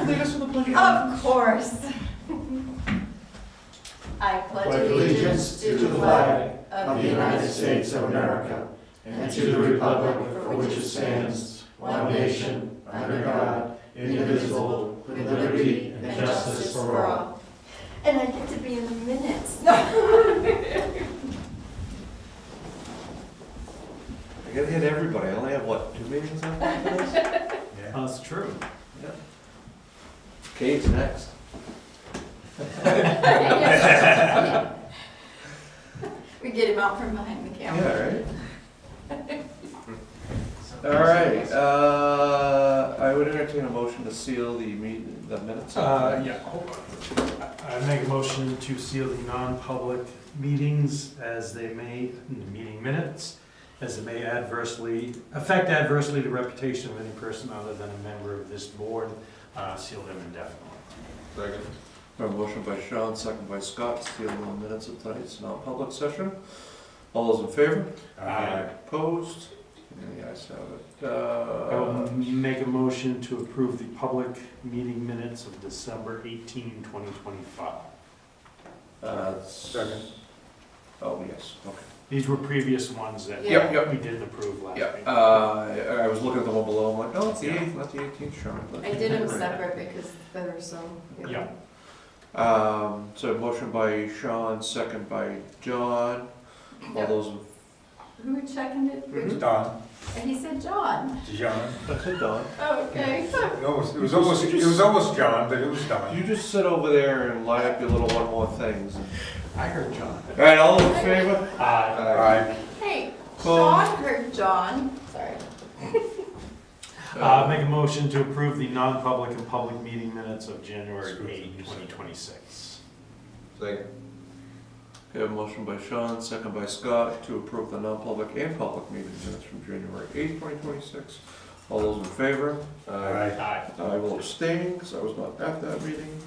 lead us with the pledge Of course. I pledge allegiance to the flag of the United States of America and to the republic for which it stands, one nation, under God, indivisible, with liberty and justice for all. And I get to be in the minutes. I gotta hit everybody. I only have, what, 2 meetings after this? Yeah. That's true. Yeah. Kate's next. We get him out from behind the camera. Yeah, right? All right, I would entertain a motion to seal the minutes. Yeah, hold on. I make a motion to seal the non-public meetings as they may, meeting minutes, as it may affect adversely the reputation of any person other than a member of this board, seal them indefinitely. Second. A motion by Sean, second by Scott, to seal the minutes of tonight's non-public session. All those in favor? Aye. Opposed? And the ayes have it. I will make a motion to approve the public meeting minutes of December 18, 2025. Second. Oh, yes, okay. These were previous ones that Yeah. Yep. we did approve last Yeah, week. I was looking at the one below, I'm like, oh, it's the Yeah. 8th, not the 18th, Sean. I did them separate because they're so. Yeah. So motion by Sean, second by John. All those in... Who seconded? Mhm. Don, He said John. John. Okay, Don. Okay. It was almost John, but it was Don. You just sit over there and line up your little one more things. I heard John. All right, all in favor? Aye. Hey, Well- Sean heard John. Sorry. Make a motion to approve the non-public and public meeting minutes of January 8, 2026. Second. We have a motion by Sean, second by Scott, to approve the non-public and public meeting minutes from January 8, 2026. All those in favor? Aye. I will abstain, because I was not at that meeting.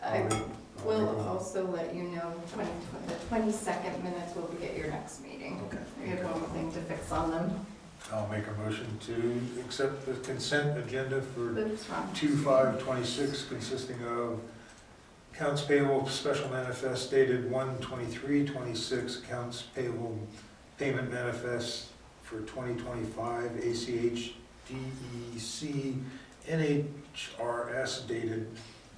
I will also let you know, the 22nd minutes will be at your next meeting. Okay. We have one more thing to fix on them. I'll make a motion to accept the consent agenda for Oops, wrong. 2/5/26, consisting of accounts payable special manifest dated 1/23/26, accounts payable payment manifest for 2025, ACH DEC NHRS dated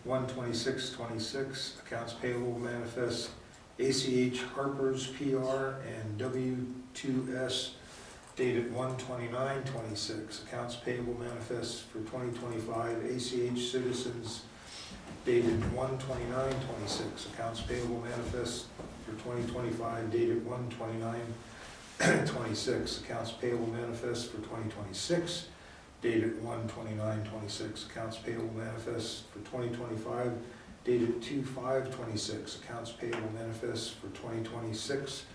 1/26/26, accounts payable manifest ACH Harper's PR and W2S dated 1/29/26, accounts payable manifest for 2025, ACH Citizens dated 1/29/26, accounts payable manifest for 2025 dated 1/29/26, accounts payable manifest for 2026 dated 1/29/26, accounts payable manifest for 2025 dated 2/5/26, accounts payable manifest for 2026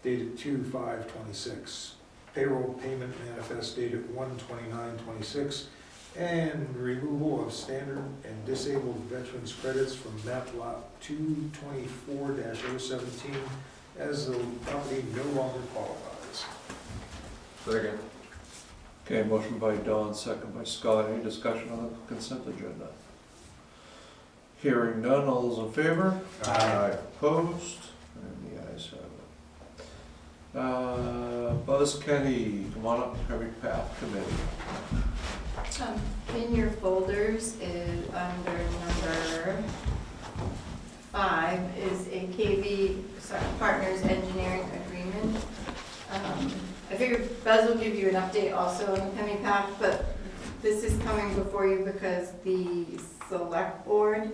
dated 2/5/26, payroll payment manifest dated 1/29/26, and removal of standard and disabled veterans credits from map lot 224-017 as the property no longer qualifies. Second. Okay, motion by Don, second by Scott. Any discussion on the consent agenda? Hearing none, all those in favor? Aye. Opposed? And the ayes have it. Buzz Kenny, come on up, Heavy Path Committee. In your folders is under number 5 is a Partners Engineering Agreement. I figured Buzz will give you an update also on the Penny Path, but this is coming before you because the select board,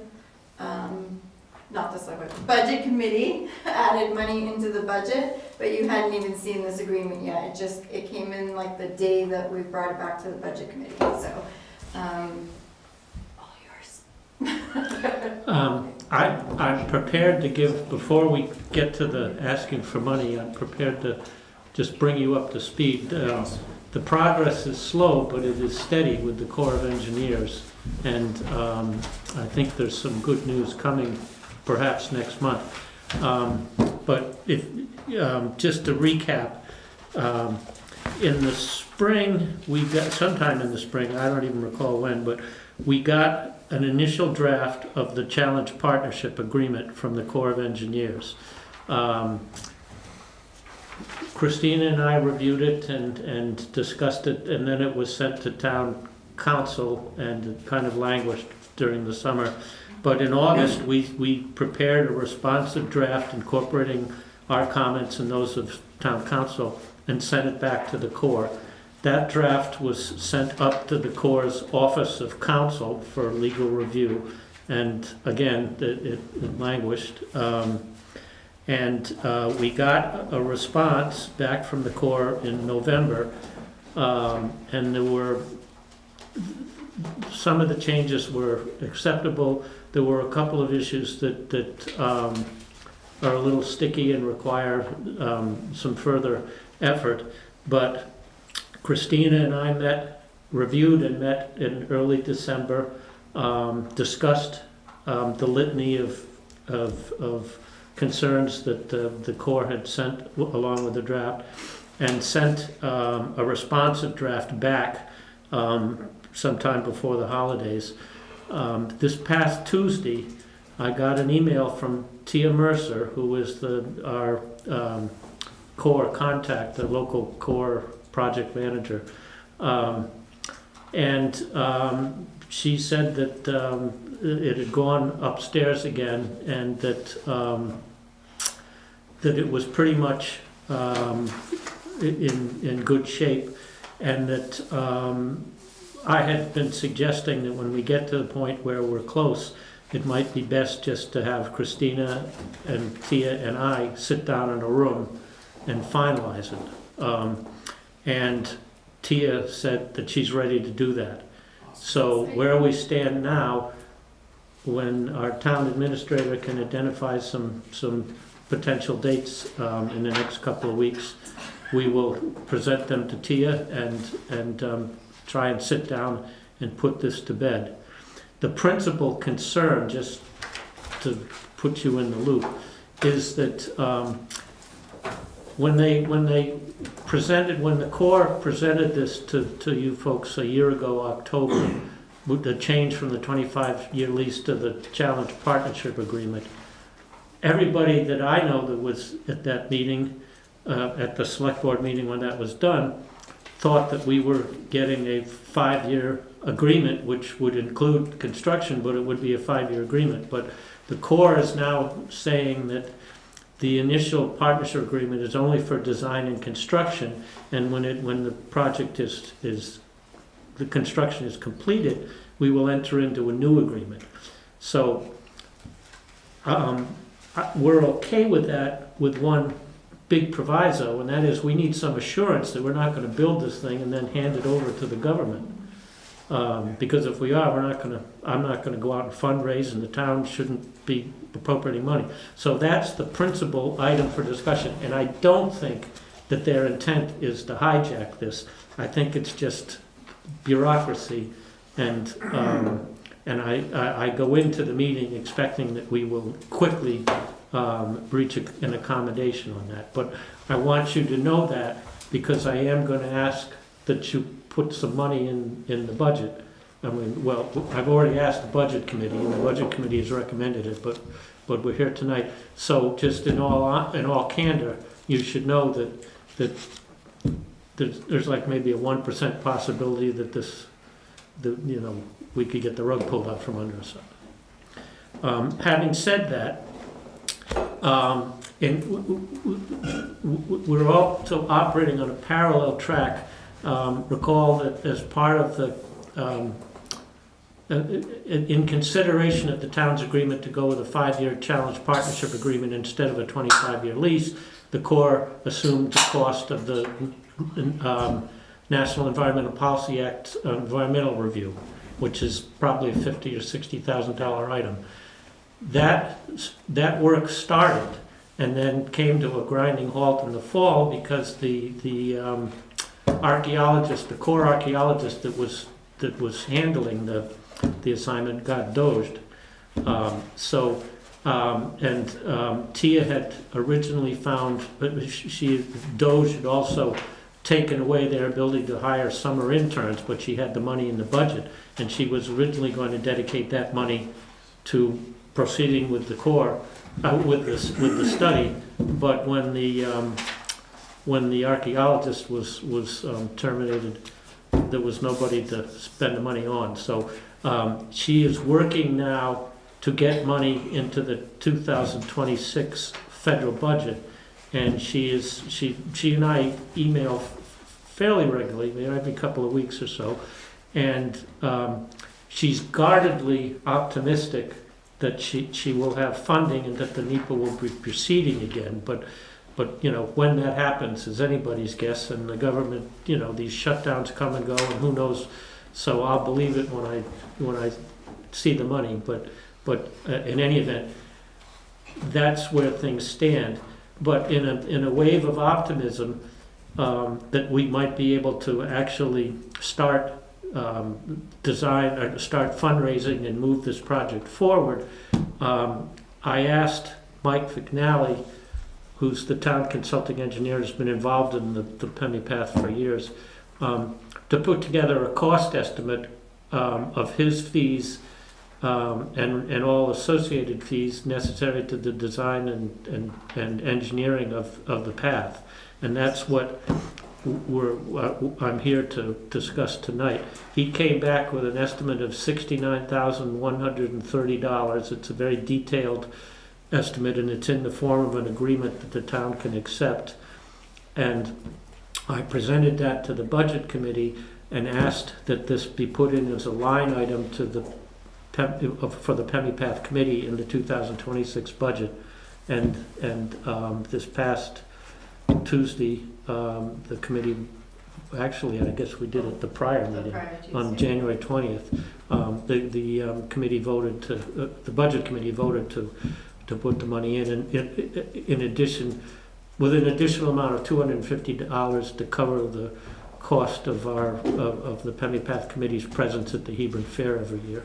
not the select board, the budget committee added money into the budget, but you hadn't even seen this agreement yet. It came in like the day that we brought it back to the budget committee, so, all yours. I'm prepared to give, before we get to the asking for money, I'm prepared to just bring you up to speed. The progress is slow, but it is steady with the Corps of Engineers, and I think there's some good news coming perhaps next month. But if, just to recap, in the spring, we got, sometime in the spring, I don't even recall when, but we got an initial draft of the Challenge Partnership Agreement from the Corps of Engineers. Christina and I reviewed it and discussed it, and then it was sent to town council and it kind of languished during the summer. But in August, we prepared a responsive draft incorporating our comments and those of town council and sent it back to the Corps. That draft was sent up to the Corps' Office of Counsel for legal review, and again, it languished. We got a response back from the Corps in November, and there were some of the changes were acceptable. There were a couple of issues that are a little sticky and require some further effort, but Christina and I reviewed and met in early December, discussed the litany of concerns that the Corps had sent along with the draft, and sent a responsive draft back sometime before the holidays. This past Tuesday, I got an email from Tia Mercer, who is our Corps contact, the local Corps project manager, and she said that it had gone upstairs again, and that it was pretty much in good shape, and that I had been suggesting that when we get to the point where we're close, it might be best just to have Christina and Tia and I sit down in a room and finalize it. And Tia said that she's ready to do that. So where we stand now, when our town administrator can identify some potential dates in the next couple of weeks, we will present them to Tia and try and sit down and put this to bed. The principal concern, just to put you in the loop, is that when the Corps presented this to you folks a year ago, October, with the change from the 25-year lease to the Challenge Partnership Agreement, everybody that I know that was at that meeting, at the select board meeting when that was done, thought that we were getting a 5-year agreement, which would include construction, but it would be a 5-year agreement. But the Corps is now saying that the initial partnership agreement is only for design and construction, and when the project the construction is completed, we will enter into a new agreement. So we're okay with that, with one big proviso, and that is we need some assurance that we're not going to build this thing and then hand it over to the government. Because if we are, I'm not going to go out and fundraise, and the town shouldn't be appropriating money. So that's the principal item for discussion, and I don't think that their intent is to hijack this. I think it's just bureaucracy, and I go into the meeting expecting that we will quickly reach an accommodation on that. But I want you to know that, because I am going to ask that you put some money in the budget. I mean, well, I've already asked the budget committee, and the budget committee has recommended it, but we're here tonight. So just in all candor, you should know that there's like maybe a 1% possibility that we could get the rug pulled out from under us. Having said that, we're also operating on a parallel track. Recall that as part of in consideration of the town's agreement to go with a 5-year challenge partnership agreement instead of a 25-year lease, the Corps assumed the cost of the National Environmental Policy Act environmental review, which is probably a $50,000 or $60,000 item. That work started and then came to a grinding halt in the fall because the archaeologist, the Corps archaeologist that was handling the assignment got doged. Tia had originally found, but Doge had also taken away their ability to hire summer interns, but she had the money in the budget, and she was originally going to dedicate that money to proceeding with the core, with the study, but when the archaeologist was terminated, there was nobody to spend the money on. So she is working now to get money into the 2026 federal budget, and she and I email fairly regularly, maybe every couple of weeks or so, and she's guardedly optimistic that she will have funding and that the NEPA will be proceeding again, but when that happens is anybody's guess, and the government, these shutdowns come and go, and who knows. So I'll believe it when I see the money. But in any event, that's where things stand. But in a wave of optimism, that we might be able to actually start design or start fundraising and move this project forward. I asked Mike McNally, who's the town consulting engineer, has been involved in the Pemmy Path for years, to put together a cost estimate of his fees and all associated fees necessary to the design and engineering of the path. And that's what I'm here to discuss tonight. He came back with an estimate of $69,130. It's a very detailed estimate, and it's in the form of an agreement that the town can accept. And I presented that to the budget committee and asked that this be put in as a line item to for the Pemmy Path Committee in the 2026 budget. And this past Tuesday, the committee, actually, I guess we did it the prior meeting, on January 20th. The committee voted the budget committee voted to put the money in, and in addition, with an additional amount of $250 to cover the cost of the Pemmy Path Committee's presence at the Hebron Fair every year.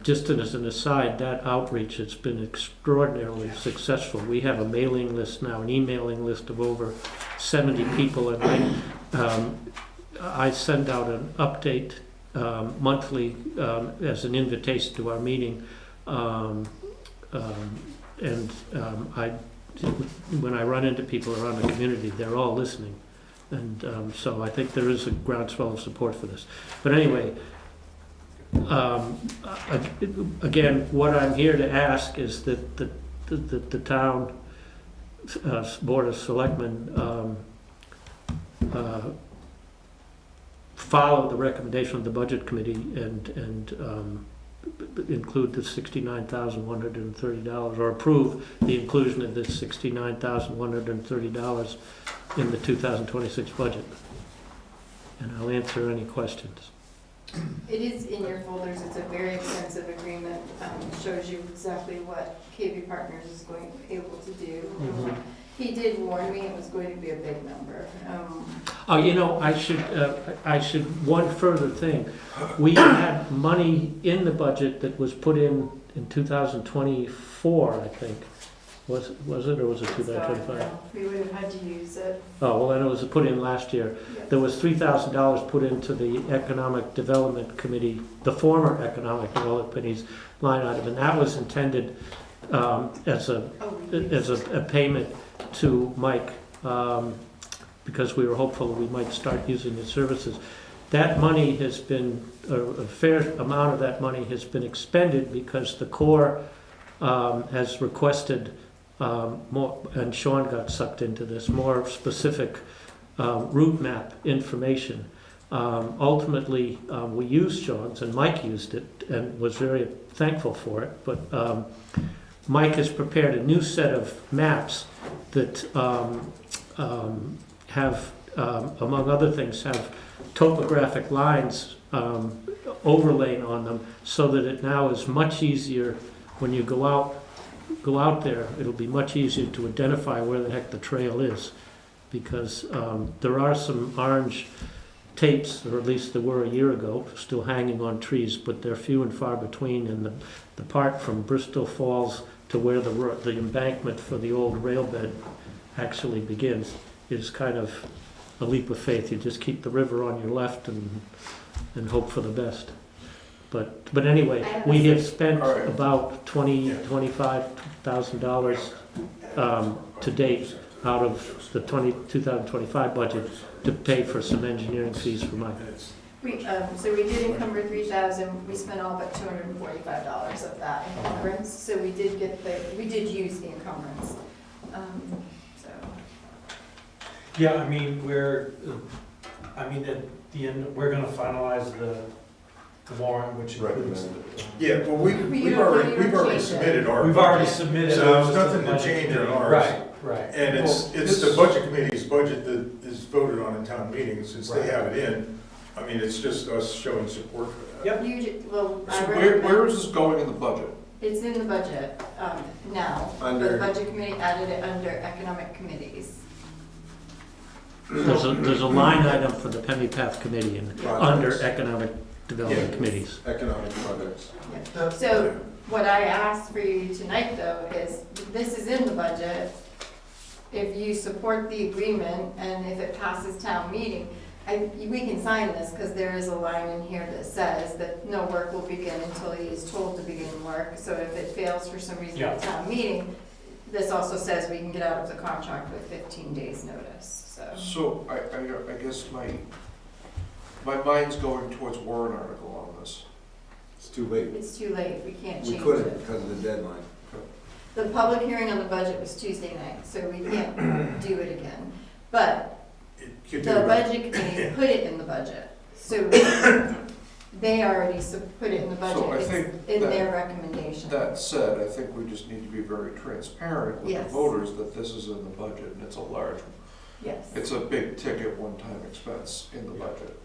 Just as an aside, that outreach has been extraordinarily successful. We have a mailing list now, an emailing list of over 70 people, and I send out an update monthly as an invitation to our meeting, when I run into people around the community, they're all listening, and so I think there is a groundswell of support for this. But anyway, again, what I'm here to ask is that the town Board of Selectmen follow the recommendation of the Budget Committee and include the $69,130, or approve the inclusion of this $69,130 in the 2026 budget. And I'll answer any questions. It is in your folders. It's a very extensive agreement. Shows you exactly what KB Partners is able to do. Mhm. He did warn me it was going to be a big number. Oh, I should, one further thing. We had money in the budget that was put in 2024, I think. Was it, or was it 2025? We would have had to use it. Oh, well, then it was put in last year. Yes. There was $3,000 put into the Economic Development Committee, the former Economic Development Committee's line item, and that was intended as a payment to Mike, because we were hopeful we might start using his services. That money has been, a fair amount of that money has been expended because the Corps has requested more, and Sean got sucked into this, more specific route map information. Ultimately, we used Sean's, and Mike used it and was very thankful for it, but Mike has prepared a new set of maps that have, among other things, have topographic lines overlaid on them, so that it now is much easier when you go out there. It'll be much easier to identify where the heck the trail is, because there are some orange tapes, or at least there were a year ago, still hanging on trees, but they're few and far between, and the part from Bristol Falls to where the embankment for the old rail bed actually begins is kind of a leap of faith. You just keep the river on your left and hope for the best. But anyway, we have spent All right. about $25,000 to date out of the 2025 budget to pay for some engineering fees for Mike. So we did encumber 3,000, we spent all but $245 of that encumbrance, so we did use the encumbrance. So, Yeah, I mean, at the end, we're gonna finalize the warrant, which includes. Yeah, well, we've already submitted our. We've already submitted. So there's nothing to change on ours. Right. And it's the budget committee's budget that is voted on in town meetings, since they have it in. I mean, it's just us showing support for that. Yep. well, So I where recommend, is this going in the budget? it's in the budget now. Under- The budget committee added it under economic committees. There's a line item for the Penny Path Committee and under Projects. economic development Yeah. committees. Economic projects. So what I asked for you tonight, though, is this is in the budget. If you support the agreement and if it passes town meeting, we can sign this because there is a line in here that says that no work will begin until he is told to begin work. So if it fails for some reason at town meeting, this also says we can get out of the contract with 15 days notice, so. So I guess my mind's going towards warrant article on this. It's too late. It's too late, we can't We change couldn't it. because of the deadline. The public hearing on the budget was Tuesday night, so we can't do it again. But the budget committee put it in the budget, so they already put it in the So I budget, think it's in their recommendation. That said, I think we just need to be very transparent with the Yes. voters that this is in the budget and it's a large, Yes, it's a big ticket one-time expense in the budget.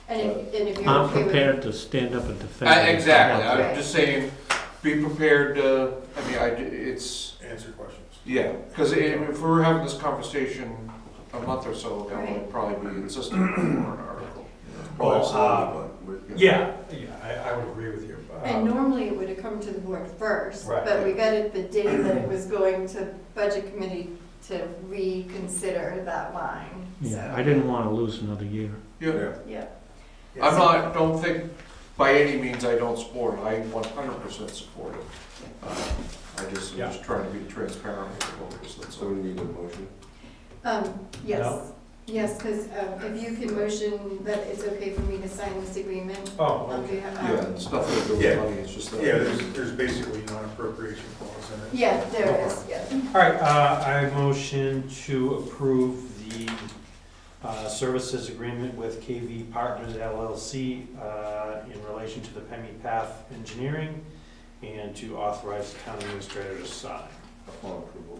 and if you're I'm okay with. prepared to stand up and defend it. Exactly, Right. I'm just saying, be prepared to, it's, Answer questions. yeah, because if we were having this conversation a month or so ago, Right. I'd probably be insistent on a warrant article. Well, But Yeah, I would agree with you. And normally it would have come to the board first, Right. but we got it the day that it was going to budget committee to reconsider that line, so. Yeah, I didn't want to lose another year. Yeah, Yeah, don't think, by any means I don't support it, I 100% support it. I'm just trying to be transparent with the voters, that's So all. we need a motion. yes, No? yes, because if you can motion that it's okay for me to sign this agreement Oh, on okay. behalf. Yeah, it's nothing to do with Yeah. money, it's just that. Yeah, there's basically non-appropriation clause in it. Yeah, there it is, yeah. All right, I motion to approve the services agreement with KV Partners LLC in relation to the Penny Path Engineering and to authorize the town administrator to sign Upon approval.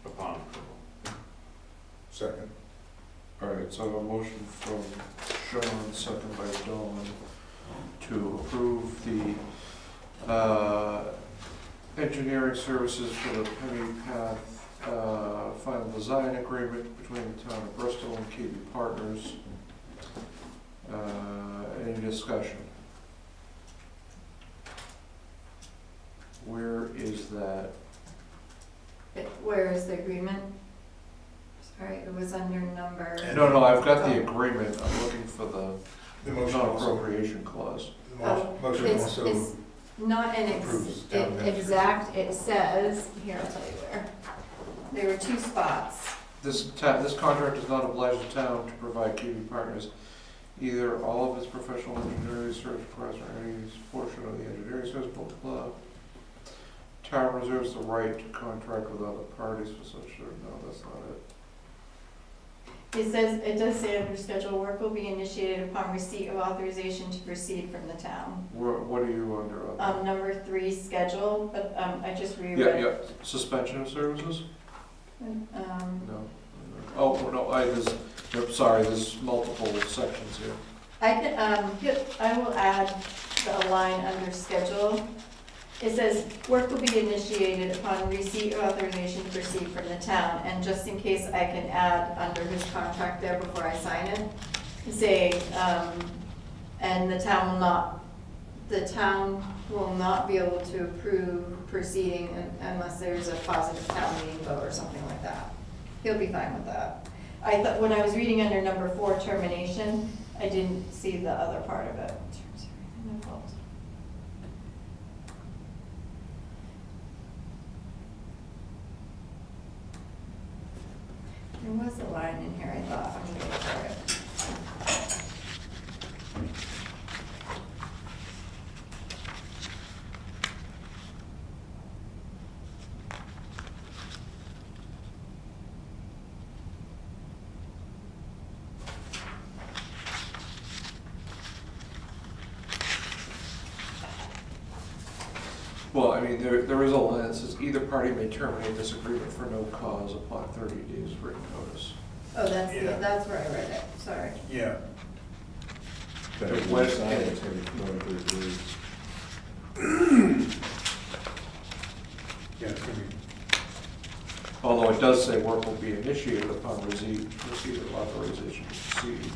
upon approval. Second. All right, so I have a motion from Sean, second by Dawn, to approve the engineering services for the Penny Path final design agreement between the town of Bristol and KB Partners. Any discussion? Where is that? Where is the agreement? Sorry, it was under number. No, I've got the agreement, I'm looking for the The motion also, non-appropriation clause. motion It's also, not an approves town administrator. exact, it says, here, I'll tell you where. There were two spots. This contract does not oblige the town to provide KB Partners either all of its professional engineering service requests or any portion of the engineering service, blah, blah, blah. Town reserves the right to contract with other parties for such, no, that's not it. It does say under schedule, work will be initiated upon receipt of authorization to proceed from the town. What are you under? Number 3, schedule, but I just Yeah, reread. yeah, suspension of services? Um, No. Oh, no, sorry, there's multiple sections here. I will add the line under schedule. It says, work will be initiated upon receipt of authorization to proceed from the town, and just in case I can add under his contract there before I sign it, say, and the town will not be able to approve proceeding unless there's a positive town meeting vote or something like that. He'll be fine with that. I thought, when I was reading under number 4, termination, I didn't see the other part of it. No fault. There was a line in here, I thought, I'm gonna get for it. Well, I mean, there is a line that says either party may terminate this agreement for no cause upon 30 days written notice. Oh, that's, Yeah. that's where I read it, sorry. Yeah. But if When- we sign it, it's gonna be 230 days. Yeah, it's gonna be, Although it does say work will be initiated upon receipt of authorization to proceed.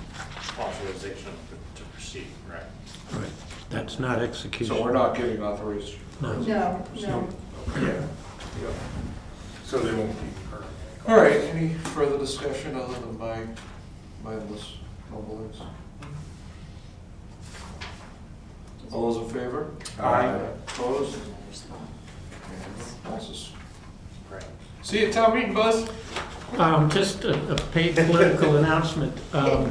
Authorization to proceed, right. Right. That's not execution. So we're not giving authorization. No. No, no. yeah. So they won't be incurring any costs. All right, any further discussion other than my mindless mumblings? All those in favor? Aye. Opposed? And passes. Right. See you at town meeting, Buzz. Just a paid political announcement. I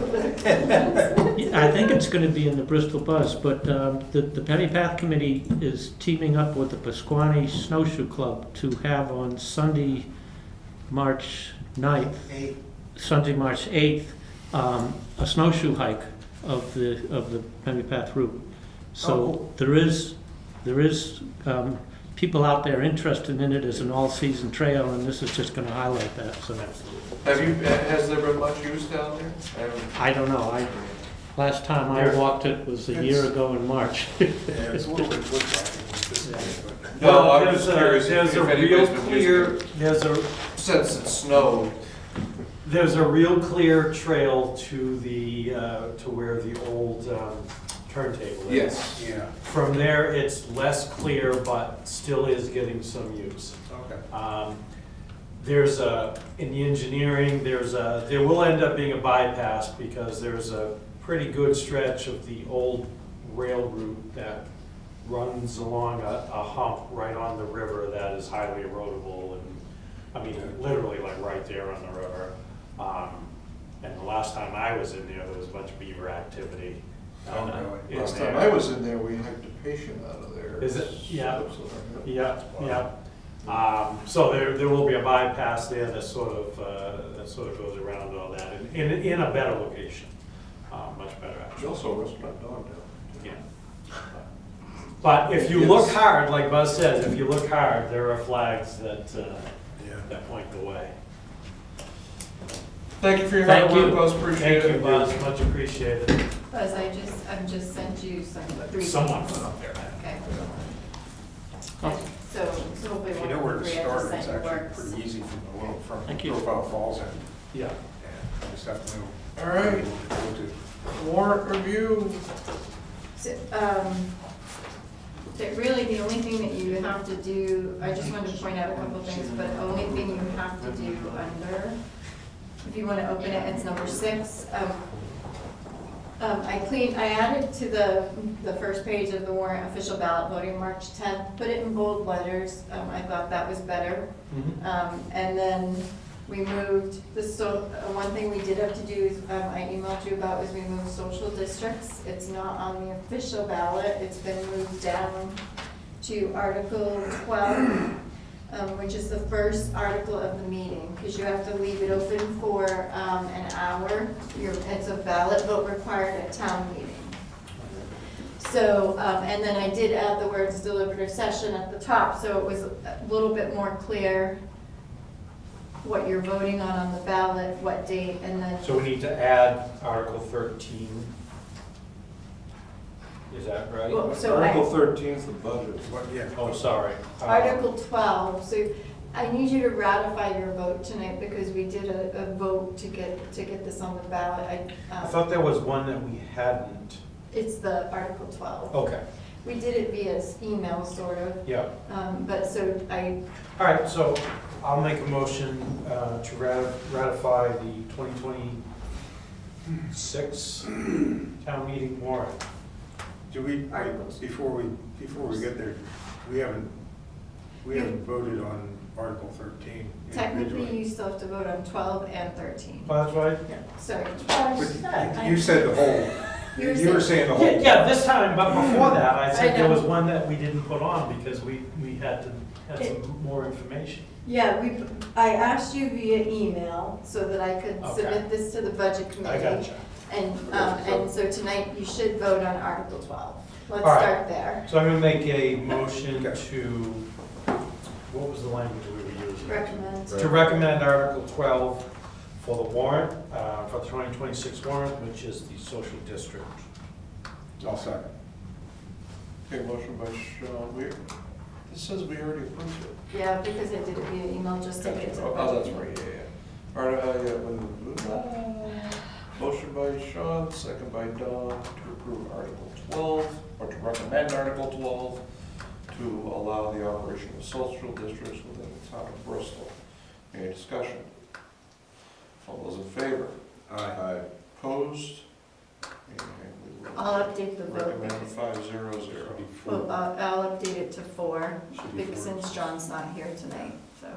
think it's going to be in the Bristol Buzz, but the Penny Path Committee is teaming up with the Pasquani Snowshoe Club to have on Sunday, March 9th, Sunday, March 8th, a snowshoe hike of the Penny Path route. So there is people out there interested in it as an all-season trail, and this is just going to highlight that. So Has there been much use down there? I don't know. Last time I walked it was a year ago in March. Yeah, it's a little bit woodblocking with this thing, but. No, I'm just curious There's if a anybody's real been clear, using it since it snowed. there's a real clear trail to the, to where the old turntable is. Yes. Yeah, From there, it's less clear, but still is getting some use. okay. There's in the engineering, there will end up being a bypass because there's a pretty good stretch of the old rail route that runs along a hump right on the river that is highly erodible, and, I mean, literally like right there on the river. And the last time I was in there was a bunch of beaver activity. Oh, really? in Last there. time I was in there, we hiked a patient out of there. Is it? Yeah. Absolutely. Yeah, yeah. So there will be a bypass there that sort of goes around all that in a better location, much better There's actually. also a restaurant dog down there. Yeah. But if you look hard, like Buzz says, if you look hard, there are flags that point the way. Thank you for your hard Thank work, you. Buzz, appreciate it. Thank you, Buzz, much appreciated. Buzz, I've just sent you some, 3 Someone things. put up there. Okay. So hopefully If you one know of where the to 3 I start, just it's sent you actually works. pretty easy from Thank you. Profile Falls end. Yeah. Yeah, just have to know. All right. Go to. Warrant review. So, that really the only thing that you have to do, I just wanted to point out a couple of things, but the only thing you have to do under, if you want to open it, it's number 6. I added to the first page of the warrant official ballot voting March 10th, put it in bold letters. I thought that was better. And then we moved, one thing we did have to do is, I emailed you about, was we moved social districts. It's not on the official ballot, it's been moved down to Article 12, which is the first article of the meeting, because you have to leave it open for an hour. It's a ballot vote required at town meeting. So, and then I did add the words deliberative session at the top, so it was a little bit more clear what you're voting on the ballot, what date, and then. So we need to add Article 13. Is that right? Well, so Article 13 is the budget. What, yeah. Oh, sorry. Article 12, so I need you to ratify your vote tonight because we did a vote to get this on the ballot. I thought there was one that we hadn't. It's the Article 12. Okay. We did it via email, sort of, Yeah. but so All right, so I'll make a motion to ratify the 2026 town meeting warrant. Do we, Articles. before we get there, we haven't voted on Article 13 technically individually. you still have to vote on 12 and 13. Oh, that's right? Sorry. But you said the whole, you were saying the whole. Yeah, this time, but before that, I I said there know. was one that we didn't put on because we had some more information. Yeah, I asked you via email so that I could Okay. submit this to the budget I committee. gotcha. And so tonight you should vote on Article 12. Let's All right. start there. So I'm gonna make a motion to, what was the language we were using? Recommend. To recommend Article 12 for the warrant, for the 2026 warrant, which is the social district. I'll second. Okay, motion by Sean, this says we already approved it. Yeah, because I did it via email, just take it to the Oh, budget. that's right, yeah. All right, motion by Sean, second by Don to approve Article 12, or to recommend Article 12 to allow the operation of social districts within the town of Bristol. Any discussion? All those in favor? Aye. Opposed? And we will I'll update the vote. recommend 500. Well, I'll update it to 4, Should be because four. since John's not here tonight, so.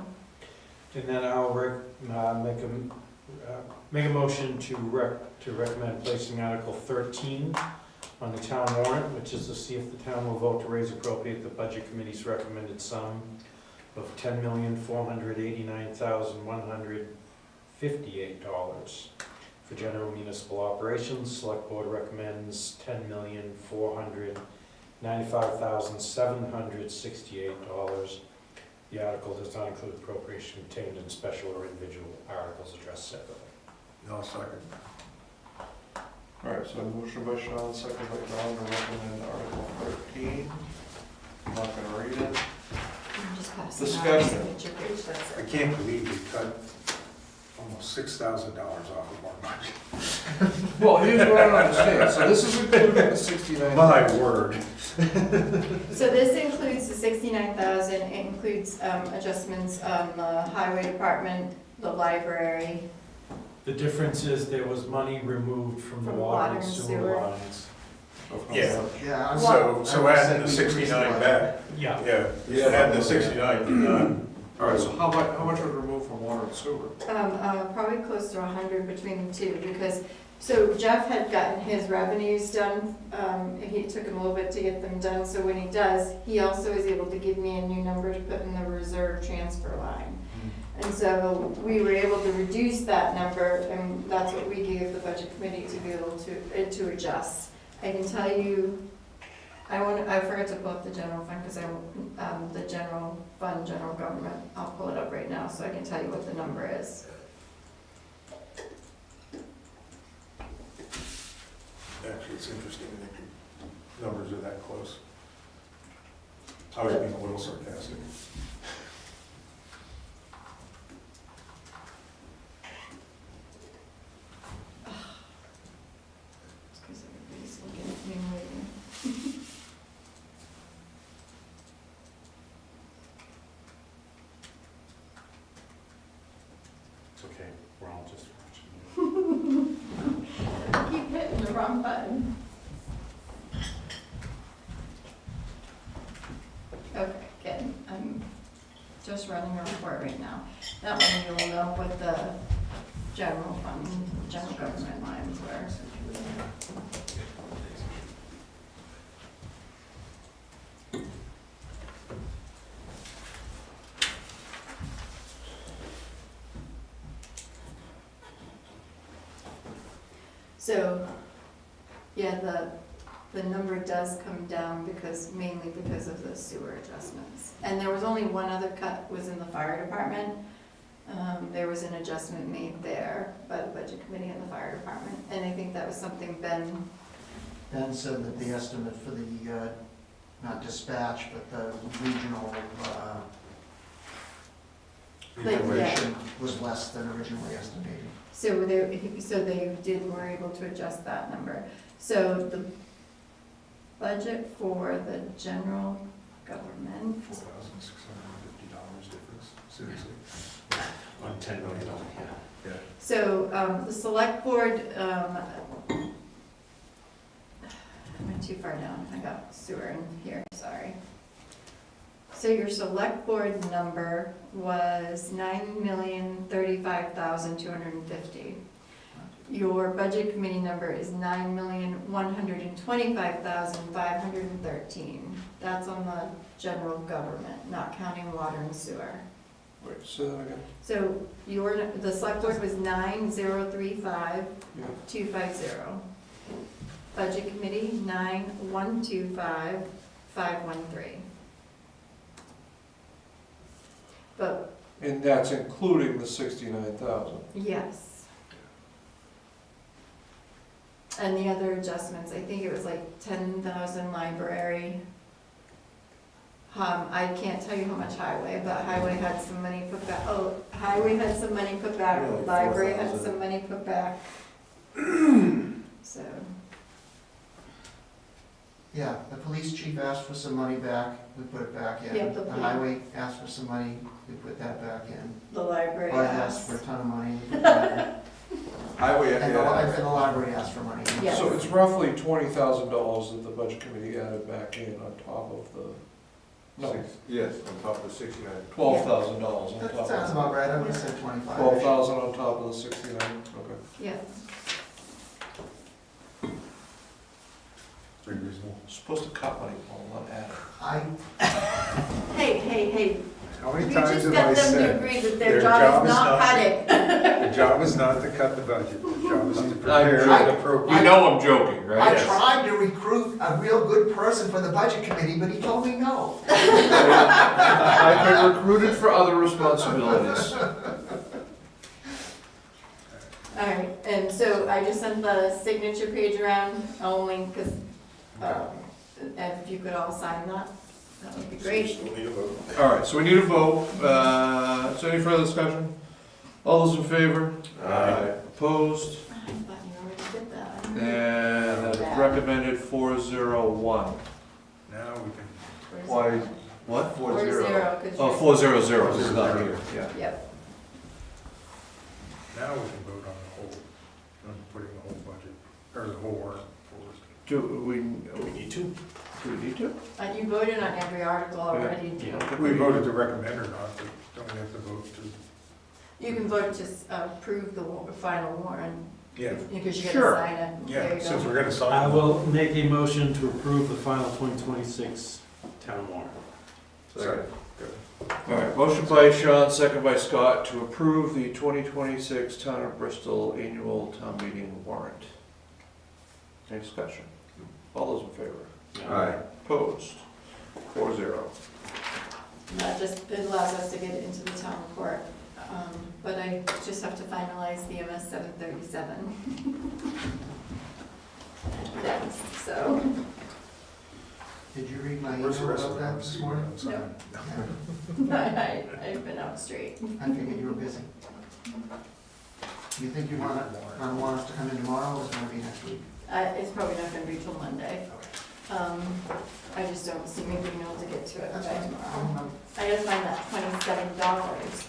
And then I'll make a motion to recommend placing Article 13 on the town warrant, which is to see if the town will vote to raise appropriate the budget committee's recommended sum of $10,489,158 for general municipal operations. Select board recommends $10,495,768. The article does not include appropriation contained in special or individual articles addressed separately. No, second. All right, so motion by Sean, second by Don to recommend Article 13. I'm not gonna read it. I'm just passing out the Discussion. signature page, that's I it. can't believe we cut almost $6,000 off of our budget. Well, here's what I don't understand, so this is included in the 69. My word. So this includes the 69,000, it includes adjustments on the highway department, the library. The difference is there was money removed from the water and sewer lines. Yeah. Yeah, So add the 69 back. Yeah. Yeah, add the 69. All right, so how much was removed from water and sewer? Probably close to 100 between the two, because, so Jeff had gotten his revenues done, it took him a little bit to get them done, so when he does, he also is able to give me a new number to put in the reserve transfer line. And so we were able to reduce that number, and that's what we gave the budget committee to be able to adjust. I can tell you, I forgot to pull up the general fund, because the general fund, general government, I'll pull it up right now, so I can tell you what the number is. Actually, it's interesting that the numbers are that close. I was being a little sarcastic. It's because everybody's looking at me waiting. It's okay, we're all just watching you. Keep hitting the wrong button. Okay, good. I'm just running a report right now. That one you will know what the general fund, general government lines were. So, yeah, the number does come down mainly because of the sewer adjustments. And there was only one other cut, was in the fire department. There was an adjustment made there by the budget committee and the fire department. And I think that was something Ben, said that the estimate for the, not dispatch, but the regional operation was less than originally estimated. so they were able to adjust that number. So the budget for the general government. $4,650 difference, seriously. On $10 million. Yeah. So, the select board, I went too far down, I got sewer in here, sorry. So your select board number was 9,035,250. Your budget committee number is 9,125,513. That's on the general government, not counting water and sewer. Wait, say that again? So the select board was 9,035,250. Yeah. Budget committee, 9,125,513. But, And that's including the 69,000. yes. And the other adjustments, I think it was like 10,000 library. I can't tell you how much highway, but highway had some money put back, highway had some money put back, Really, library had 4,000. some money put back. So, Yeah, the police chief asked for some money back, we put it back in. Yep, the The police- highway asked for some money, we put that back in. the library Bud asked asked. for a ton of money, we put that in. Highway, And the library asked for money. Yes. So it's roughly $20,000 that the budget committee added back in on top of the, no, Yes, on top of the 69. $12,000 on That top sounds of, about right, I would've said 25. 12,000 on top of the 69, okay. Yeah, Pretty reasonable. Supposed to cut money, Paul, not add it. hey, How we many times just have got I them to said, agree that their their job job is is not not- cutting. the job is not to cut the budget, the job is to prepare I- an appropriate. You know I'm joking, I right? tried to recruit a real good person for the budget committee, but he told me no. I've been recruited for other responsibilities. All right, and so I just sent the signature page around only because, if you could all sign that, that would be great. All right, so we need a vote. So any further discussion? All those in favor? Aye. Opposed? I thought you already did that. And that is recommended 401. Now we can, Why, what? 4-0, 'cause Oh, you're- 400, this is not here, yeah. Yep, now we can vote on the whole, on putting the whole budget, or the whole warrant forward. Do we need to? Do we need to? and you voted on every article already. We voted to recommend or not, but don't we have to vote to? You can vote to approve the final warrant, Yeah, because you're Sure. gonna sign it. There yeah, you since go. we're gonna sign. I it. will make a motion to approve the final 2026 town warrant. Second. All right, motion by Sean, second by Scott to approve the 2026 Town of Bristol Annual Town Meeting warrant. Any discussion? All those in favor? Aye. Opposed? 4-0. That just it allows us to get it into the town report, but I just have to finalize the MS 737. Next, so, Did you read my email Where's the rest of about them? that this morning? I've been out straight. I figured you were busy. You think you want us to come in tomorrow, or is it gonna be next week? It's probably not gonna be till Monday. I just don't see me being able to get to it by That's fine. tomorrow. I gotta find that $27.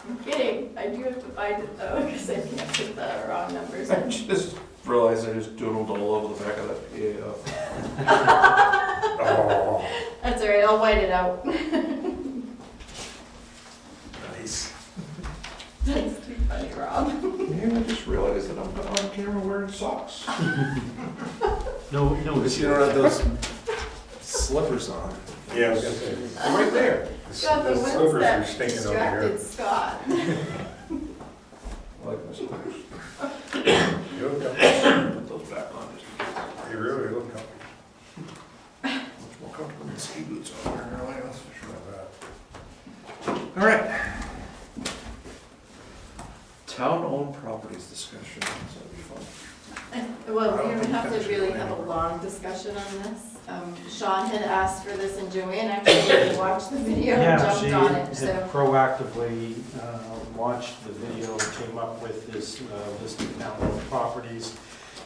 I'm kidding, I do have to find it though, because I can't put the wrong numbers I in. just realized I just doodled all over the back of that PAO. Oh, That's all right, I'll white it out. nice. That's too funny, Rob. Yeah, I just realized that I'm on camera wearing socks. No, You don't have those slippers on. Yeah, I was gonna say. I'm right there. Scott, the The ones slippers are that stinking over here. distracted Scott. I like my slippers. You look comfy. Put those back on, just You really look comfy. much more comfortable than ski boots on wearing earlier, that's for sure. Not All right. Town-owned properties discussion, so that'd be fun. Well, I don't we don't think have to that should really go have a anywhere. long discussion on this. Sean had asked for this and Joanne actually watched the video and Yeah, jumped she on it, had so. proactively watched the video and came up with this list of town-owned properties.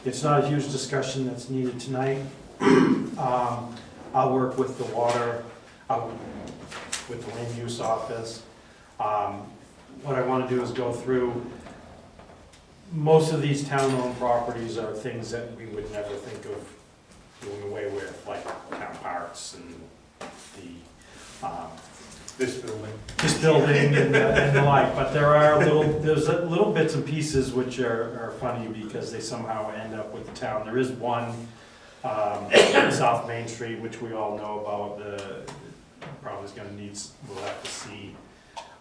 It's not a huge discussion that's needed tonight. I'll work with the with the land use office. What I want to do is go through, most of these town-owned properties are things that we would never think of doing away with, like town parks and This building. this building and the like, but there's little bits and pieces which are funny because they somehow end up with the town. There is one, South Main Street, which we all know about, probably is gonna need, we'll have to see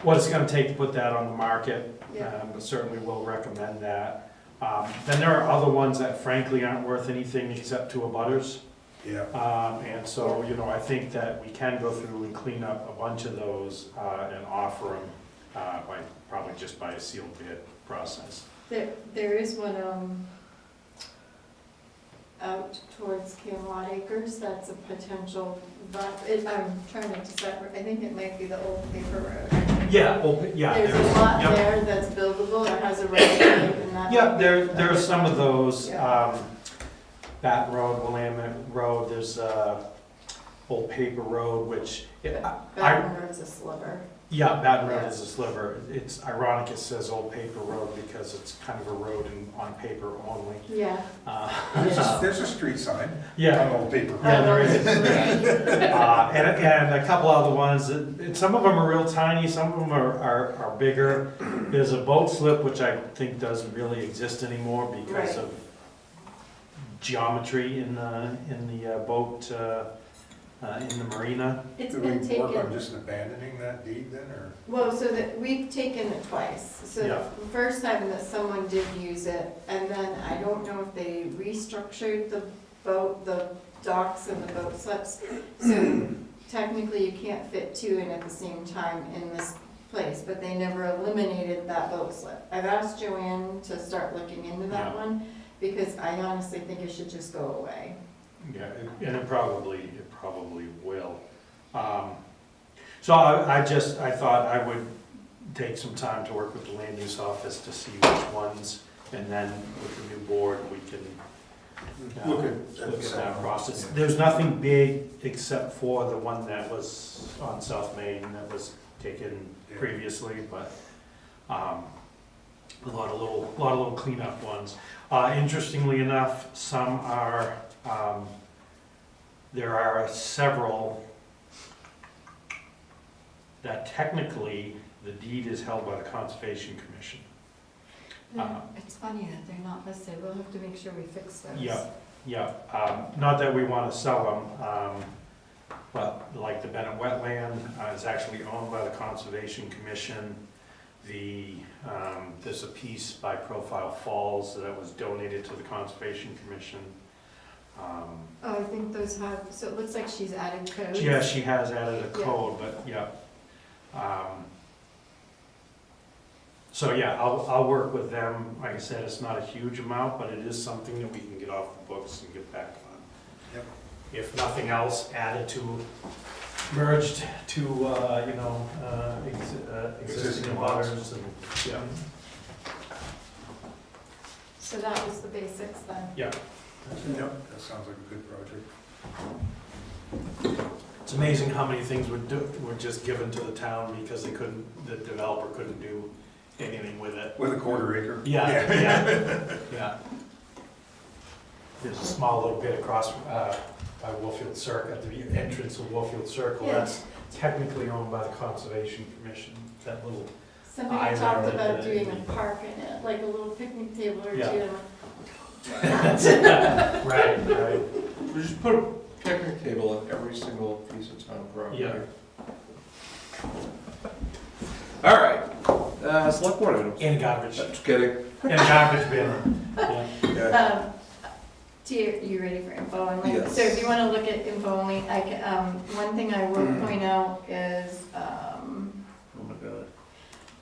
what it's gonna take to put that on the market. Yeah. But certainly will recommend that. Then there are other ones that frankly aren't worth anything except to abutters. Yeah. And so, you know, I think that we can go through and clean up a bunch of those and offer them probably just by a sealed bid process. There is one, out towards Camelot Acres, that's a potential, but I'm trying to decide, I think it might be the old paper road. Yeah, yeah. There's a lot yep. there that's buildable, or has a road and that. Yeah, there are some of those, Yeah. Baton Road, Willamette Road, there's Old Paper Road, which, Baton Road's a sliver. yeah, Baton Road Yeah. is a sliver. It's ironic it says Old Paper Road because it's kind of a road on paper only. Yeah. There's a street sign Yeah. on Old Paper. Yeah, there is. And a couple other ones, some of them are real tiny, some of them are bigger. There's a boat slip, which I think doesn't really exist anymore because Right. of geometry in the boat, in the marina. It's Do we been work on taken, just abandoning that deed then, or? well, so that, we've taken it twice. So Yeah. the first time that someone did use it, and then I don't know if they restructured the boat, the docks and the boat slips. So technically you can't fit two in at the same time in this place, but they never eliminated that boat slip. I've asked Joanne to start looking into that Yeah. one, because I honestly think it should just go away. Yeah, and it probably will. So I thought I would take some time to work with the land use office to see which ones, and then with the new board, we can Look at that process. There's nothing big except for the one that was on South Main that was taken previously, but a lot of little cleanup ones. Interestingly enough, some are, there are several that technically the deed is held by the Conservation Commission. It's funny that they're not listed, we'll have to make sure we fix those. Yeah, not that we want to sell them, but like the Bennett wetland is actually owned by the Conservation Commission. There's a piece by Profile Falls that was donated to the Conservation Commission. Oh, I think those have, so it looks like she's added codes. Yeah, she has added a Yeah. code, but yeah. So yeah, I'll work with them. Like I said, it's not a huge amount, but it is something that we can get off the books and get back on. Yep. If nothing else, added to, merged to, existing abutters and, yeah. So that was the basics then. Yep, that sounds like a good project. It's amazing how many things were just given to the town because the developer couldn't do anything with it. With a quarter acre? Yeah. There's a small little bit across by Warfield Circle, at the entrance of Warfield Circle. Yeah. That's technically owned by the Conservation Commission, that little, Somebody I talked learned about that- doing a park in it, like a little picnic table or two. Yeah. and I'm like, right. We just put a picnic table on every single piece of town property. Yeah. All right, select board items. And garbage, Just kidding. and garbage bin, yeah. You ready for info only? Yes. So if you wanna look at info only, I can, one thing I will point out is, Oh my god.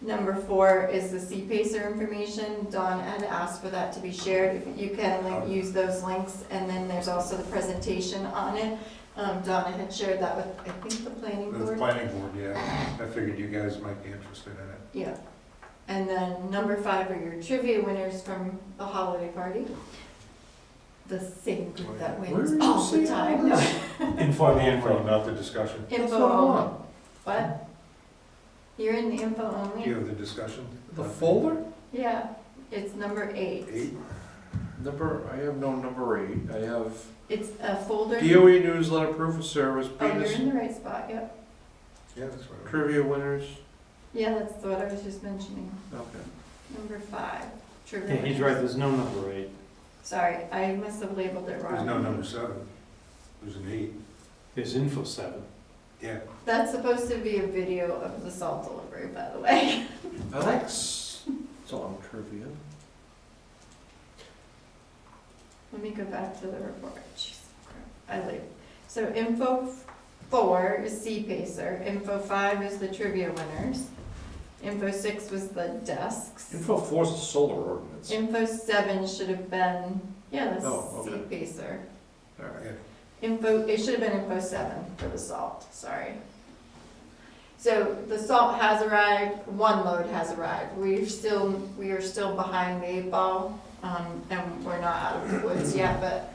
number 4 is the C-Pacer information. Dawn had asked for that to be shared. If you can use those links, and then there's also the presentation on it. Donna had shared that with, I think, the planning The board. planning board, yeah. I figured you guys might be interested in it. Yeah. And then number 5 are your trivia winners from the holiday party. the same group that Where wins are you all the seeing time. all Info Info, only. not the discussion. That's Info what I only. want. What? You're in the info Do you only? have the discussion? The folder? Yeah, it's number 8. 8? I have no number 8. I have It's a folder. DOE newsletter, proof of service, Oh, you're Venus in the right spot, yep. Yeah, that's right. trivia winners. Yeah, that's what I was just mentioning. Okay. Number 5. Trivia Yeah, he's winners. right, there's no number 8. Sorry, I must have labeled it wrong. There's no number 7. There's an 8. There's info 7. Yeah. That's supposed to be a video of the salt delivery, by the way. I like song trivia. Let me go back to the report. Jeez, crap. So info 4 is C-Pacer, info 5 is the trivia winners, info 6 was the desks. Info 4 is the solar ordinance. Info 7 should have been, yeah, that's Oh, okay. C-Pacer. All right. It should have been info 7 for the salt, sorry. So the salt has arrived, one load has arrived. We are still behind the 8 ball, and we're not out of the woods yet, but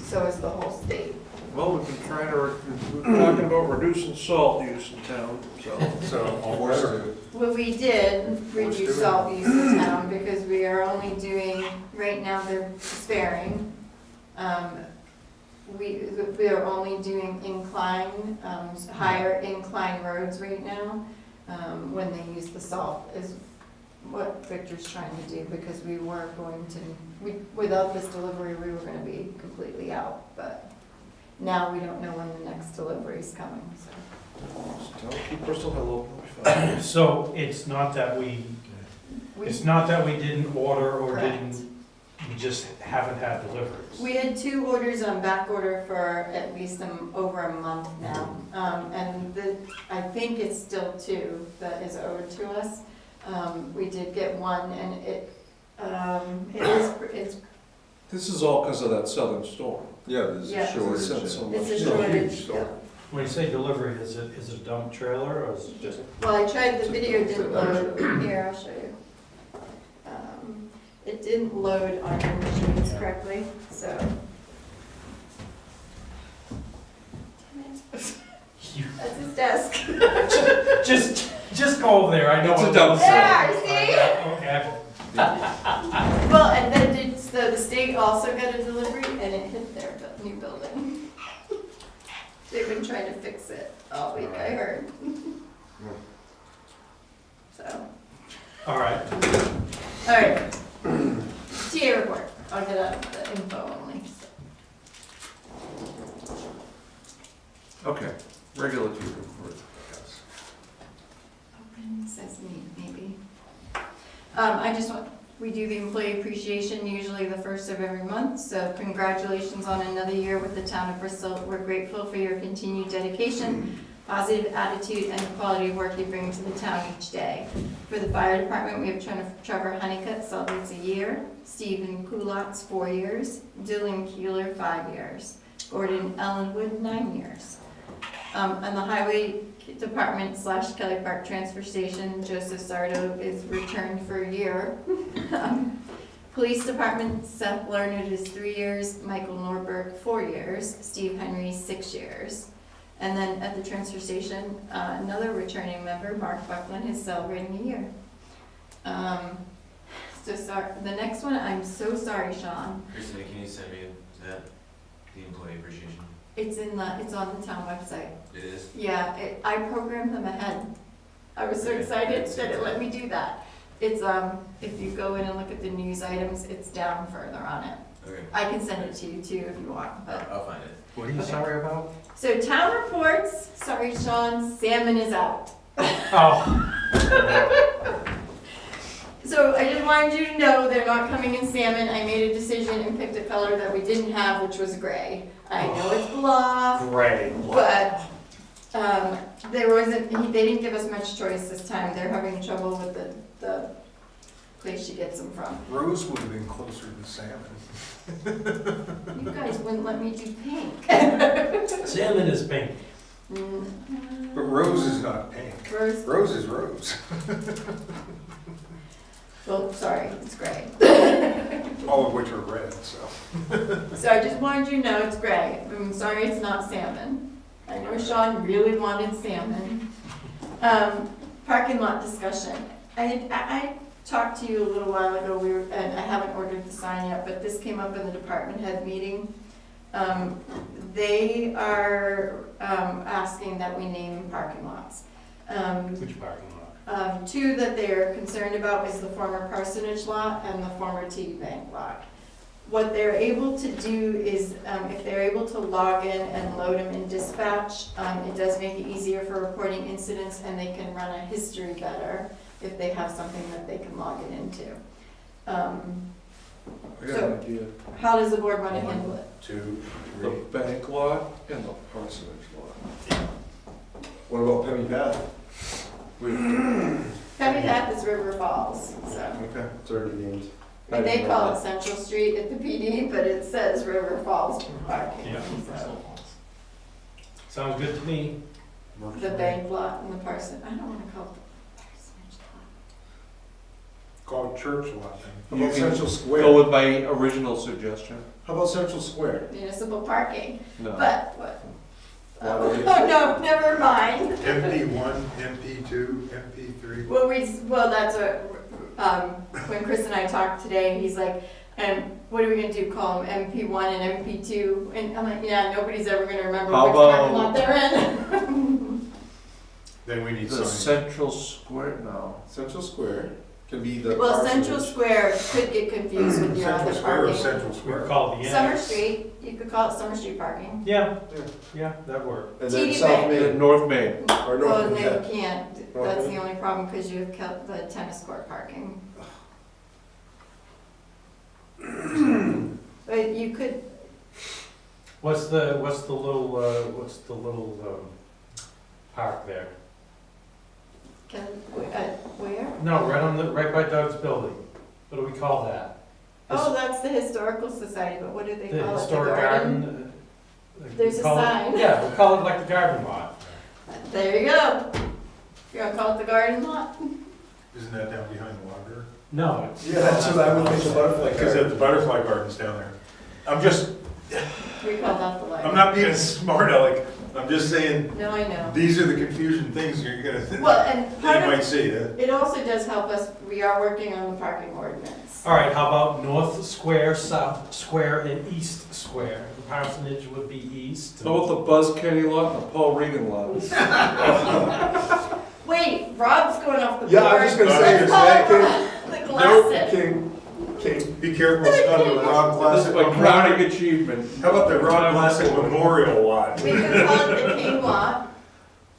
so is the whole state. Well, we've been we're talking about reducing salt use in town, so. So, all better. Well, we did Forced to reduce it. salt use in town because we are only doing, right now they're sparing. We are only doing incline, higher incline roads right now, when they use the salt is what Victor's trying to do, because we were going to, without this delivery, we were gonna be completely out, but now we don't know when the next delivery is coming, so. Keep Bristol Hill open. So it's not that we didn't order or Correct. we just haven't had deliveries. We had 2 orders on back order for at least over a month now. I think it's still 2 that is owed to us. We did get 1 and it's This is all because of that southern storm. Yeah, there's Yeah. a shortage. Sent so much. it's a It's a shortage. huge storm. When you say delivery, is it a dump trailer or is it just? Well, I tried, the video It's a didn't load. Here, I'll show you. It didn't load on your machines correctly, so. Damn it. That's his desk. Just go over there, I know. It's a what- dump There, see? Okay. Well, and then so the state also got a delivery and it hit their new building. They've been trying to fix it all week, I heard. So, All right. all right. TA report, I'll get out the info only. Okay, regulatory report. Open sesame, maybe. We do the employee appreciation usually the first of every month, so congratulations on another year with the town of Bristol. We're grateful for your continued dedication, positive attitude, and the quality of work you bring to the town each day. For the fire department, we have Trevor Honeycutt, celebrates a year, Stephen Kulatz, 4 years, Dylan Keeler, 5 years, Gordon Ellenwood, 9 years. On the highway department / Kelly Park Transfer Station, Joseph Sardo is returned for a year. Police department, Seth Leonard is 3 years, Michael Norberg 4 years, Steve Henry 6 years. And then at the transfer station, another returning member, Mark Buckland, is celebrating a year. The next one, I'm so sorry, Sean. Christina, can you send me that, the employee appreciation? It's on the town website. It is? Yeah, I programmed them ahead. I was so excited that it let me do that. It's, if you go in and look at the news items, it's down further on it. Okay, I can send it to you too if you want, but. I'll find it. What are you Okay. sorry about? So town reports, sorry Sean, salmon is out. Oh. So I just wanted you to know they're not coming in salmon. I made a decision and picked a color that we didn't have, which was gray. I know it's blah, Great. but, they didn't give us much choice this time. They're having trouble with the place she gets them from. Rose would have been closer to salmon. You guys wouldn't let me do pink. Salmon is pink. But rose is not pink. Rose, Rose is rose. Well, sorry, it's gray. All of which are red, so. So I just wanted you to know it's gray. I'm sorry it's not salmon. I know Sean really wanted salmon. Parking lot discussion. I talked to you a little while ago, and I haven't ordered the sign yet, but this came up in the department head meeting. They are asking that we name parking lots. Which parking lot? Two that they're concerned about is the former parsonage lot and the former TD Bank lot. What they're able to do is, if they're able to log in and load them in dispatch, it does make it easier for reporting incidents, and they can run a history better if they have something that they can log it into. I got So- an idea. How does the board want to handle it? 2, The 3. bank lot and the parsonage lot. What about Penny Path? Penny Path is River Falls, so. Okay, it's already named. And they call it Central Street at the PD, but it says River Falls parking. Yeah. So Sounds good to me. the bank lot and the parson, I don't want to call it the parsonage lot. Called church lot How then. about Central Go Square? with my original suggestion. How about Central Square? Municipal parking, No. but what? Why Oh, don't no, never mind. MP1, MP2, MP3. Well, that's what, when Chris and I talked today, he's like, what are we gonna do, call them MP1 and MP2? And I'm like, yeah, nobody's ever gonna remember How which parking about- lot they're in. Then we need The signs. Central Square, no. Central Square can be the. Well, parsonage. Central Square could get confused with your Central other Square or parking. Central We Square? call it the Summer annex. Street, you could call it Summer Street parking. Yeah, Yeah. yeah, that worked. And then TD South Bank. Main, North Main. or Well, no, North, you yeah. can't, North that's Main? the only problem, because you have kept the tennis court parking. But you could, What's the little park there? where? No, right by Doug's building. What do we call that? Oh, that's the Historical Society, but what do they The call it? The historic garden? garden? There's a Call it- sign. Yeah, we call it like the garden lot. There you go. You're gonna call it the garden lot? Isn't that down behind the library? No, it's. Yeah, that's what I would think the butterfly Because garden. the butterfly garden's down there. I'm just, We call that the library. I'm not being a smart aleck. I'm just saying, No, I know. these are the confusion things you're gonna, Well, and that part you of, might see. it also does help us, we are working on the parking ordinance. All right, how about North Square, South Square, and East Square? The parsonage would be east. How about the Buzz Kenny lot and the Paul Regan lot? Wait, Rob's going off the board. Yeah, I was just gonna say, Let's it's call that it the Glassett. King. Be careful, it's not the Rob This is Glassett my crowning Memorial. achievement. How about the Rob Glassett Memorial lot? We could call it the King lot.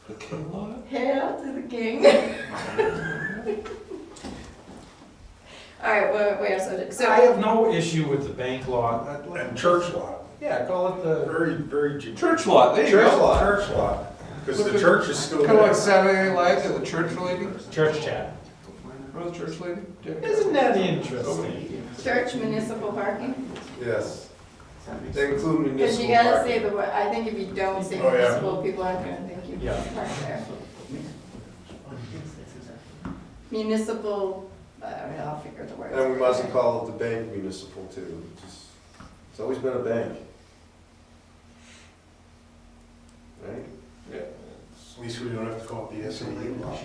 The King lot? Hail to the king. All right, wait, so, I have no issue with the bank lot. And church lot. Yeah, call it the. Very, very. Church lot, there you Church go. lot. Church lot. Because the church is still Kind of like there. Saturday Night Live and the church lady. Church chat. Remember the church lady? Isn't that interesting? church municipal parking? Yes. They include Because municipal you gotta parking. say the word, I think if you don't say Oh, yeah. municipal, people aren't gonna think you Yeah. park there. Municipal, I'll figure the words. And we mustn't call it the bank municipal too. It's always been a bank. Right? Yeah. At least we don't have to call it the SAU lot.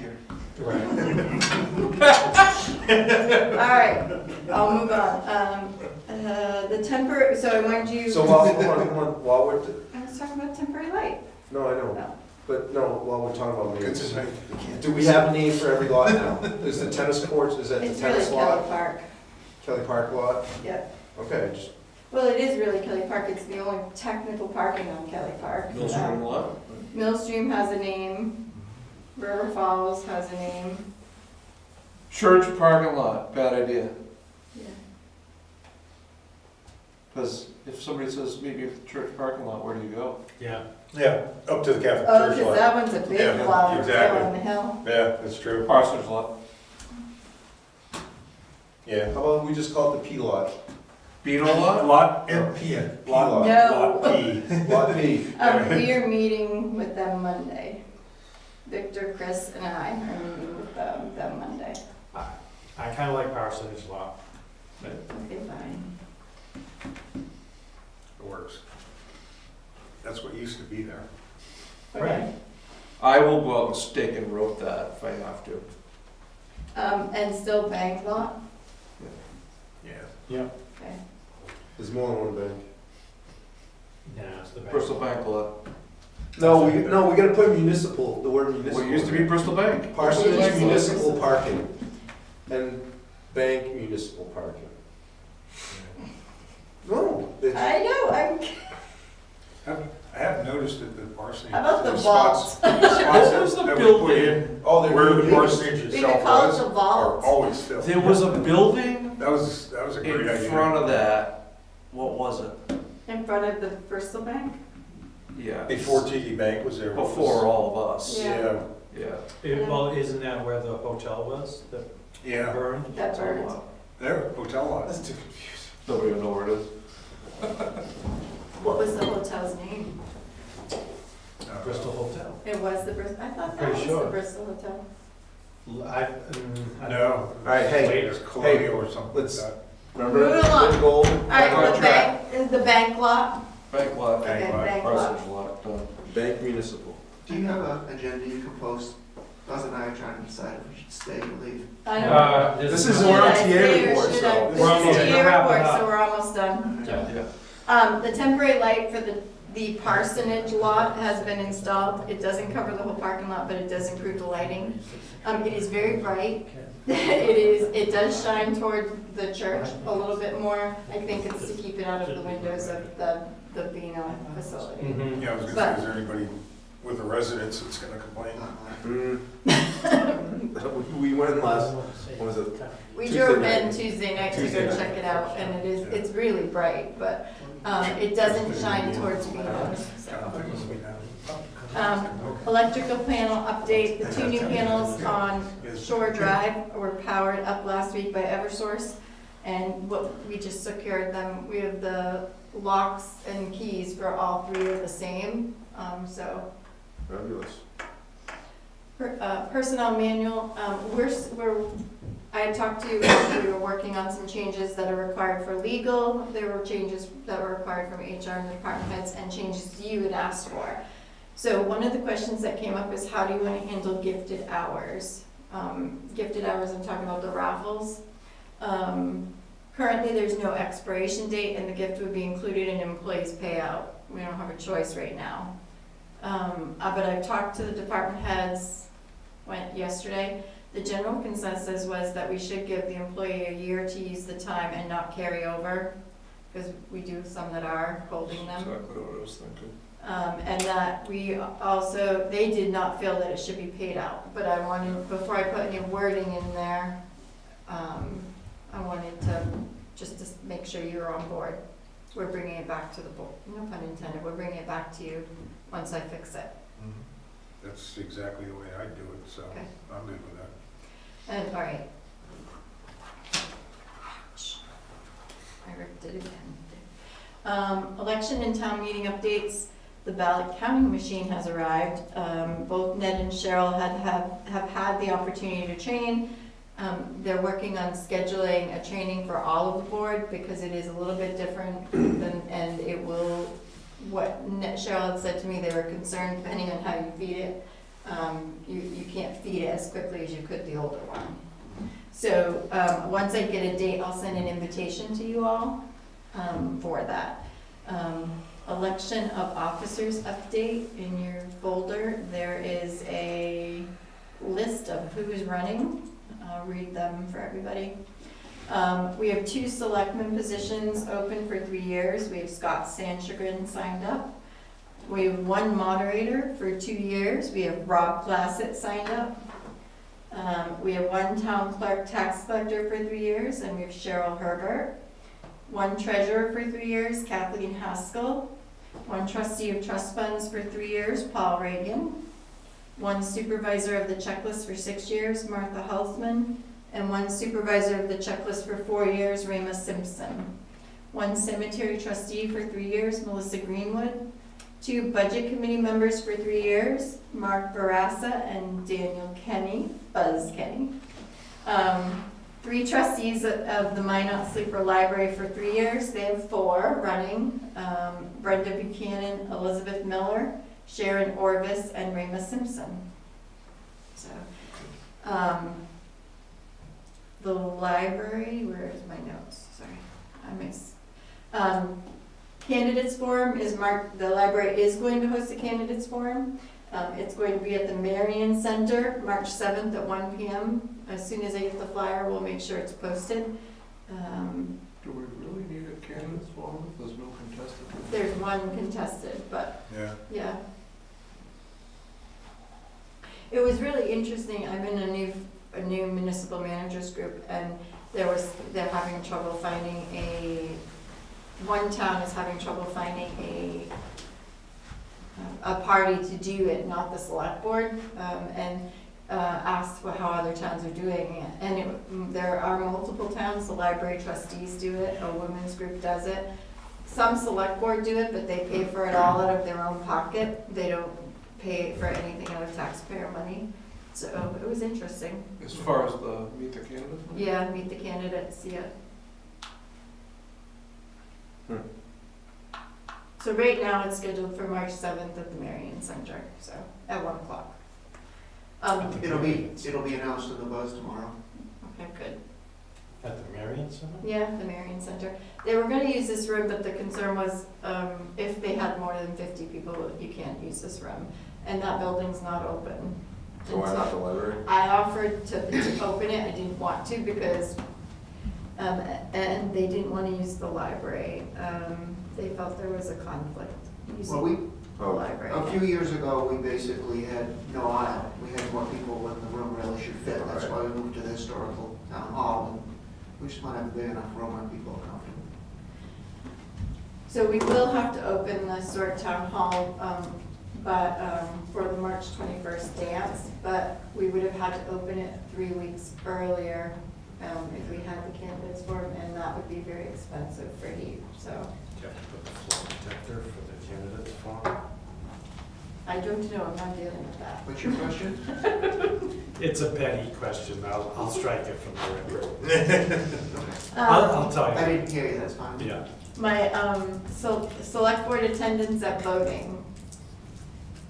Right. All right, I'll move on. The temporary, so I wanted you. So while we're, I was talking about temporary light. no, I know, No. but no, while we're talking about Good names. tonight. Do we have a name for every lot now? Is the tennis courts, is that the It's really tennis Kelly lot? Park. Kelly Park lot? Yep. Okay, just, Well, it is really Kelly Park. It's the only technical parking on Kelly Park. Millstream lot? Millstream has a name. River Falls has a name. Church parking lot, bad idea. Yeah. Because if somebody says, meet me at the church parking lot, where do you go? Yeah. Yeah, up to the Catholic Oh, church because lot. that one's a big Yeah, flower exactly. on the hill. Yeah, that's true. Parsonage lot. Yeah. how about we just call it the P lot? Beano lot? Lot MP. Lot. No. Lot P. Lot P. We are meeting with them Monday. Victor, Chris, and I are meeting with them Monday. I kinda like parsonage a lot. Okay, fine. It works. That's what used to be there. Okay. I will go out and stake and rope that if I have to. And still bank lot? Yeah. Yeah. Okay. There's more than one bank. Yeah, it's the best. Bristol Bank lot. No, we gotta put municipal, the word municipal. What used to be Bristol Bank. Parsonage municipal parking and bank municipal parking. No, it's, I know, I have noticed that the parsonage. How about the spots vault? that was the we put building? in, oh, they're. where the parsonage we could itself call it was, the are vault. always filled. There was a building That was a great in idea. front of that. What was it? In front of the Bristol Bank? Yeah. Before TD Bank was there. Before all of us. Yeah. Yeah. Well, isn't that where the hotel was that Yeah, burned? That bird. there, hotel lot. That's too confusing. Nobody even know where it is. What was the hotel's name? Bristol Hotel. It was the Bristol, I thought that Pretty was the sure. Bristol Hotel. I No. Alright, hey, Later. It's colonial or something like let's- that. remember, Move along. good goal? All right, on the track. bank, is the bank lot? Bank lot. Okay, Bank lot. bank lot. Parsonage lot. Done. Bank municipal. Do you have an agenda you can post? Buzz and I are trying to decide if we should stay or leave. I don't. This is Should we're on I TA stay or report, should so. I- this This We're is almost TA gonna wrap it report, up. so we're almost done. Yeah. The temporary light for the parsonage lot has been installed. It doesn't cover the whole parking lot, but it does improve the lighting. It is very bright. It does shine toward the church a little bit more. I think it's to keep it out of the windows of the Beano facility. Mhm. Yeah, I was gonna But- say, is there anybody with a residence that's gonna complain? We went last, what was it? We Tuesday drove night. in Tuesday night to Tuesday go night. check it out, and it's really bright, but it doesn't shine towards Beano's. Electrical panel update, the 2 new panels on Shore Drive were powered up last week by Eversource, and we just secured them. We have the locks and keys for all 3 are the same, so. Fabulous. Personnel manual, I had talked to you, we were working on some changes that are required for legal. There were changes that were required from HR and the department heads and changes you had asked for. So one of the questions that came up is how do you want to handle gifted hours? Gifted hours, I'm talking about the raffles. Currently, there's no expiration date and the gift would be included in employees' payout. We don't have a choice right now. But I've talked to the department heads, went yesterday. The general consensus was that we should give the employee a year to use the time and not carry over, because we do some that are holding them. Exactly what I was thinking. And that we also, they did not feel that it should be paid out, but I wanted, before I put any wording in there, I wanted to, just to make sure you're on board. We're bringing it back to the board, no pun intended, we're bringing it back to you once I fix it. That's exactly the way I do it, so Okay. I'm good with that. And, all right. Ouch. I ripped it again. Election and town meeting updates. The ballot counting machine has arrived. Both Ned and Cheryl have had the opportunity to train. They're working on scheduling a training for all of the board because it is a little bit different than, and it will, what Cheryl had said to me, they were concerned depending on how you feed it. You can't feed it as quickly as you could the older one. So once I get a date, I'll send an invitation to you all for that. Election of officers update in your folder. There is a list of who's running. I'll read them for everybody. We have 2 selectman positions open for 3 years. We have Scott Sanchagrin signed up. We have 1 moderator for 2 years. We have Rob Glassett signed up. We have 1 town clerk tax collector for 3 years, and we have Cheryl Herbert. 1 treasurer for 3 years, Kathleen Haskell. 1 trustee of trust funds for 3 years, Paul Reagan. 1 supervisor of the checklist for 6 years, Martha Halsman. And 1 supervisor of the checklist for 4 years, Rama Simpson. 1 cemetery trustee for 3 years, Melissa Greenwood. 2 budget committee members for 3 years, Mark Barassa and Daniel Kenny, Buzz Kenny. 3 trustees of the Minot Sleeper Library for 3 years. They have 4 running, Brenda Buchanan, Elizabeth Miller, Sharon Orvis, and Rama Simpson. So, the library, where is my notes? Sorry, I missed. Candidates Forum is the library is going to host a candidates forum. It's going to be at the Marion Center, March 7th at 1 p.m. As soon as I get the flyer, we'll make sure it's posted. Do we really need a candidates forum if there's no contested? There's one contested, but Yeah. yeah. It was really interesting. I'm in a new municipal managers group, and they're having trouble finding one town is having trouble finding a party to do it, not the select board, and asked how other towns are doing it. And there are multiple towns. The library trustees do it, a women's group does it. Some select board do it, but they pay for it all out of their own pocket. They don't pay for anything out of taxpayer money. So it was interesting. As far as the meet the candidates? Yeah, meet the candidates, yeah. So right now it's scheduled for March 7th at the Marion Center, so at 1 o'clock. It'll be announced in the Buzz tomorrow. Okay, good. At the Marion Center? Yeah, the Marion Center. They were gonna use this room, but the concern was, if they had more than 50 people, you can't use this room. And that building's not open. So why not the library? I offered to open it, I didn't want to because, and they didn't want to use the library. They felt there was a conflict Well, using the Oh, library. a few years ago, we basically had no aisle. We had more people than the room really should fit. That's why we moved to the historical town hall. And we just want to have a big enough room where people are comfortable. So we will have to open the historic town hall, for the March 21st dance, but we would have had to open it 3 weeks earlier if we had the candidates forum, and that would be very expensive for heat, so. Do you have to put the floor detector for the candidates forum? I don't know, I'm not dealing with that. What's your question? It's a petty question, I'll strike it from the record. I'll tell I you. didn't hear you, that's fine. Yeah. My, select board attendance at voting.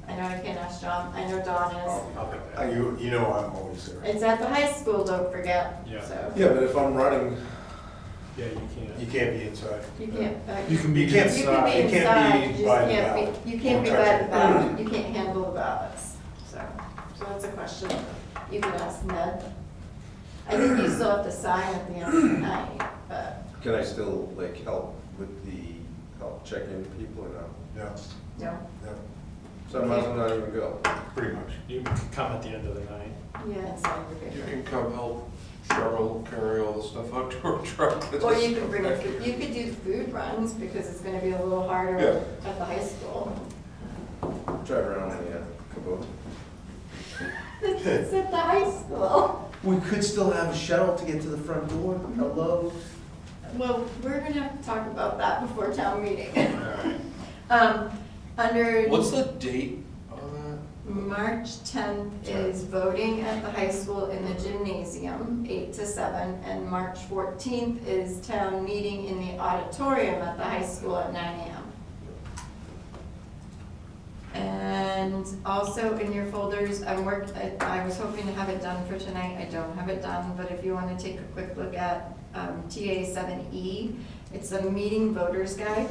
I know I can't ask John, I know Dawn is. I'll get that. You know I'm always there. It's at the high school, don't forget, Yeah. so. Yeah, but if I'm running, Yeah, you can't. You can't be inside. You can't, You can be You can't- you can be you can't be inside, you just by the can't ballot. be, you can't be Don't by touch the it. ballot, you can't handle the ballots, so that's a question you can ask Ned. I think you still have to sign at the end of the night, but, can I still like help check in people or no? No, no, no, So I might as well not even go. pretty much. You can come at the end of the night. yeah, it's not your You paper. can come help Cheryl carry all the stuff out to her truck. Or you could bring a, you could do the food runs, because it's gonna be a little harder Yeah. at the high school. Drive around in the Kubota. It's at the high school. We could still have a shuttle to get to the front door. Hello? Well, we're gonna have to talk about that before town meeting. Alright. Under What's the date on March 10th is voting at the high school in the gymnasium, 8 to 7, and March 14th is town meeting in the auditorium at the high school at 9 a.m. And also in your folders, I was hoping to have it done for tonight, I don't have it done, but if you want to take a quick look at TA 7E, it's a meeting voters guide.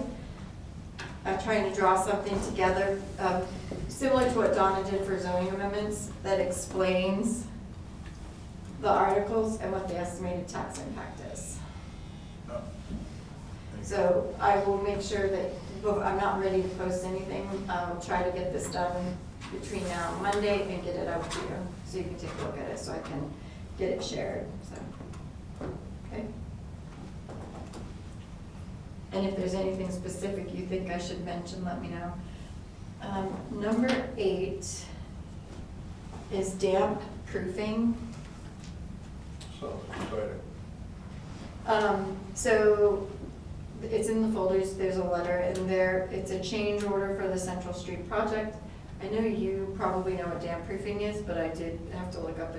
I'm trying to draw something together, similar to what Donna did for zoning amendments, that explains the articles and what the estimated tax impact is. So I will make sure that, I'm not ready to post anything, I'll try to get this done between now and Monday and get it out to you, so you can take a look at it, so I can get it shared, so, okay? And if there's anything specific you think I should mention, let me know. Number 8 is damp proofing. So exciting. So it's in the folders, there's a letter in there, it's a change order for the Central Street project. I know you probably know what damp proofing is, but I did have to look up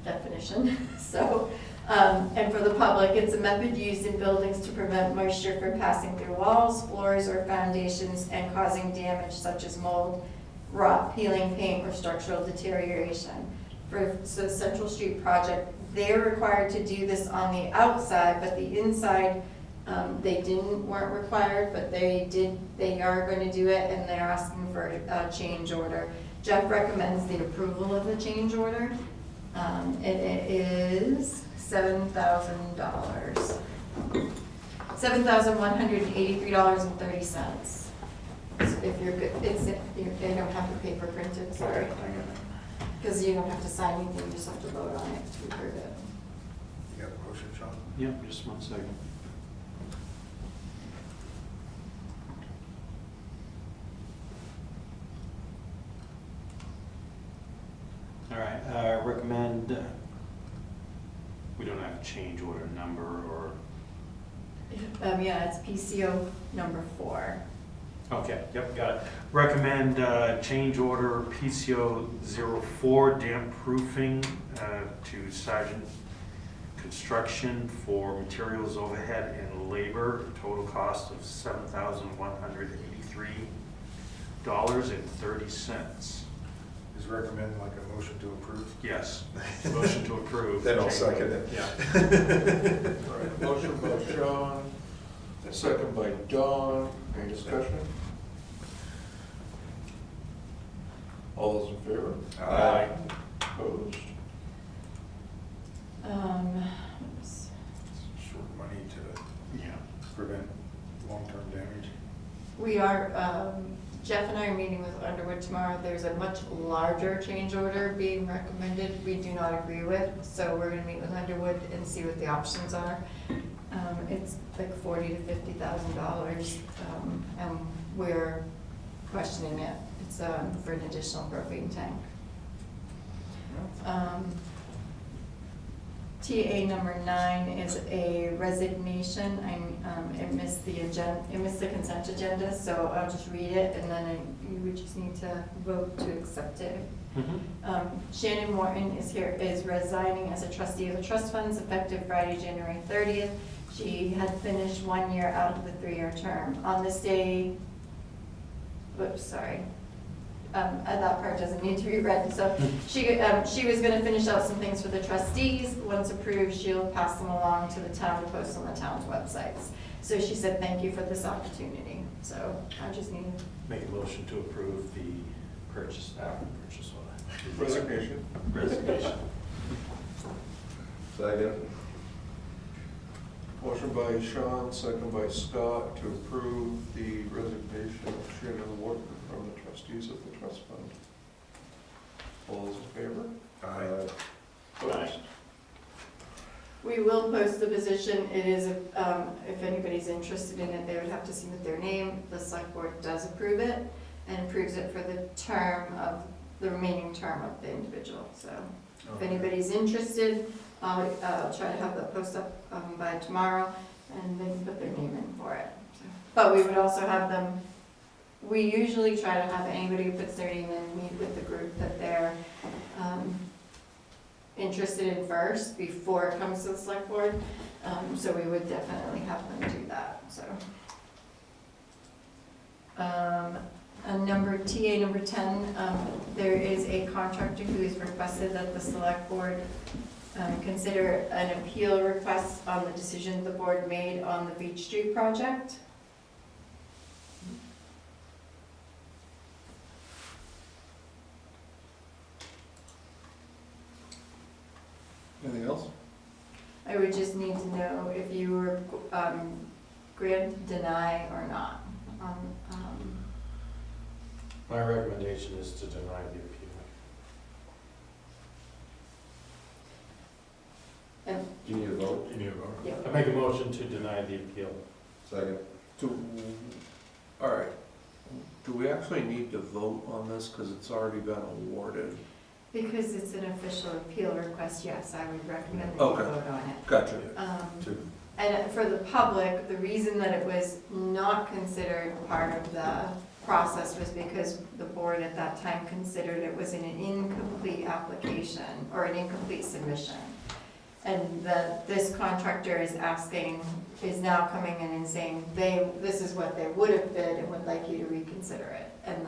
definition. So, and for the public, it's a method used in buildings to prevent moisture from passing through walls, floors, or foundations and causing damage such as mold, rot, peeling paint, or structural deterioration. For the Central Street project, they're required to do this on the outside, but the inside, weren't required, but they are going to do it, and they're asking for a change order. Jeff recommends the approval of the change order. It is $7,183.30. If you're good, they don't have the paper printed, sorry. Because you don't have to sign anything, you just have to vote on it to approve it. You got a motion, Sean? Yep, just 1 second. All right, recommend, we don't have a change order number or, Yeah, it's PCO number 4. okay, yep, got it. Recommend change order PCO 04 damp proofing to Sergeant Construction for materials overhead and labor, total cost of $7,183.30. Is recommend like a motion to approve? Yes, motion to approve. Then I'll second it. Yeah. All right, motion by Sean, second by Dawn. Any discussion? All those in favor? Aye. Opposed? Oops. Short money to Yeah. prevent long-term damage. We are, Jeff and I are meeting with Underwood tomorrow. There's a much larger change order being recommended we do not agree with. So we're gonna meet with Underwood and see what the options are. It's like $40,000 to $50,000, and we're questioning it. It's for an additional propane tank. TA number 9 is a resignation. It missed the consent agenda, so I'll just read it, and then you would just need to vote to accept it. Shannon Morton is resigning as a trustee of the trust funds effective Friday, January 30th. She had finished 1 year out of the 3-year term. On this day, whoops, sorry. That part doesn't need to be read. So she was going to finish out some things for the trustees. Once approved, she'll pass them along to the town to post on the town's websites. So she said, thank you for this opportunity. So I just need to Make a motion to approve the purchase order. Resignation. Resignation. Second. Motion by Sean, second by Scott to approve the resignation of Shannon Wharton from the trustees of the trust fund. All those in favor? Aye. Opposed? We will post the position. It is, if anybody's interested in it, they would have to submit their name. The select board does approve it and approves it for the remaining term of the individual. So if anybody's interested, I'll try to have that post up by tomorrow, and they can put their name in for it. So, but we would also have them, we usually try to have anybody who puts their name in meet with the group that they're interested in first before it comes to the select board. So we would definitely have them do that, so. And TA number 10, there is a contractor who has requested that the select board consider an appeal request on the decision the board made on the Beach Street project. Anything else? I would just need to know if you were grant, deny, or not. My recommendation is to deny the appeal. And, Do you need a vote? You need a vote? yeah. I make a motion to deny the appeal. Second. All right. Do we actually need to vote on this because it's already been awarded? Because it's an official appeal request, yes, I would recommend that you Okay. vote on it. Gotcha. And for the public, the reason that it was not considered part of the process was because the board at that time considered it was an incomplete application or an incomplete submission. And that this contractor is now coming in and saying this is what they would have bid and would like you to reconsider it. And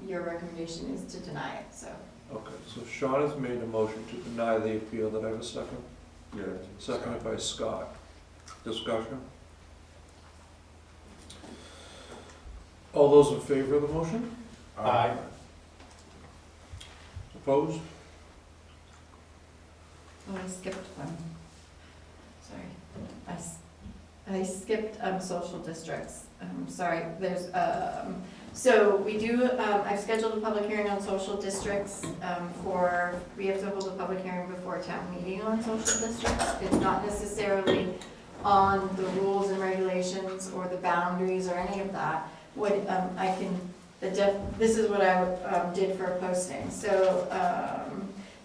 your recommendation is to deny it, so. Okay, so Sean has made a motion to deny the appeal. Did I have a second? Yeah. Seconded by Scott. Discussion? All those in favor of the motion? Aye. Opposed? Oh, I skipped one. Sorry. I skipped social districts. Sorry, so we do, I've scheduled a public hearing on social districts we have to hold a public hearing before town meeting on social districts. It's not necessarily on the rules and regulations or the boundaries or any of that. This is what I did for a posting. So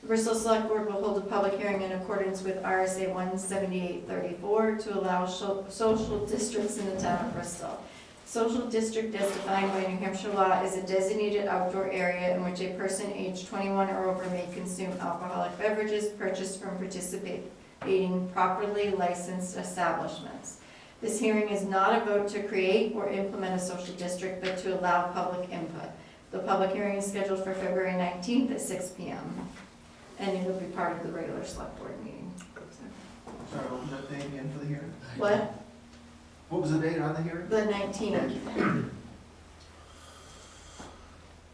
the Bristol Select Board will hold a public hearing in accordance with RSA 17834 to allow social districts in the town of Bristol. Social district as defined by New Hampshire law is a designated outdoor area in which a person aged 21 or over may consume alcoholic beverages purchased from participating properly licensed establishments. This hearing is not a vote to create or implement a social district, but to allow public input. The public hearing is scheduled for February 19th at 6 p.m. And it will be part of the regular select board meeting. Sorry, what was that date again for the hearing? What? What was the date on the hearing? The 19th.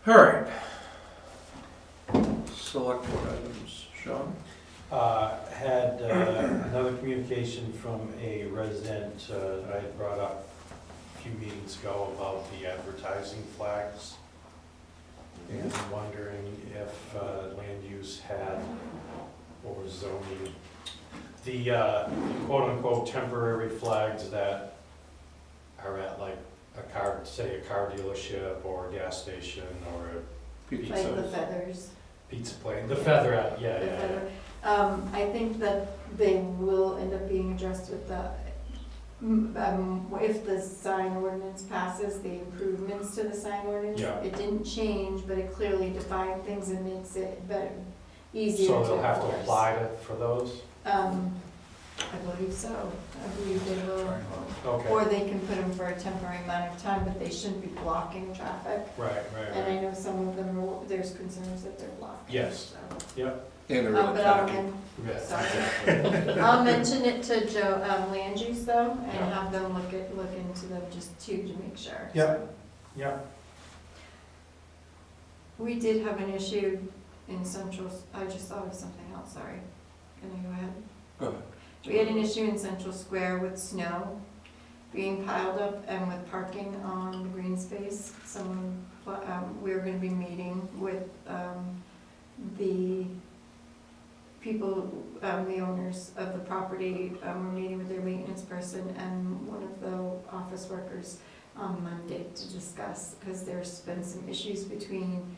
All right. Select board items. Sean? Had another communication from a resident that I had brought up a few meetings ago about the advertising flags. And wondering if land use had, or zoning, the quote-unquote temporary flags that are at like say a car dealership or a gas station or a Pizza. Like the feathers. pizza place, the feather at, yeah. The feather. I think that they will end up being addressed with if the sign ordinance passes, the improvements to the sign ordinance. Yeah. It didn't change, but it clearly defined things and makes it better, easier to So enforce. they'll have to apply for those? I believe so. I believe they will. Okay, Or they can put them for a temporary amount of time, but they shouldn't be blocking traffic. right. And I know some of them, there's concerns that they're blocking. Yes. So. Yep. And they're really But I'll tacky. Yeah. Sorry. I'll mention it to Joe, land use though, and Yeah. have them look into them just to make sure. Yep. Yep. We did have an issue in Central, I just thought of something else, sorry. Can I go ahead? Go ahead. We had an issue in Central Square with snow being piled up and with parking on the green space. We were gonna be meeting with, the people, the owners of the property, were meeting with their maintenance person and one of the office workers on Monday to discuss, because there's been some issues between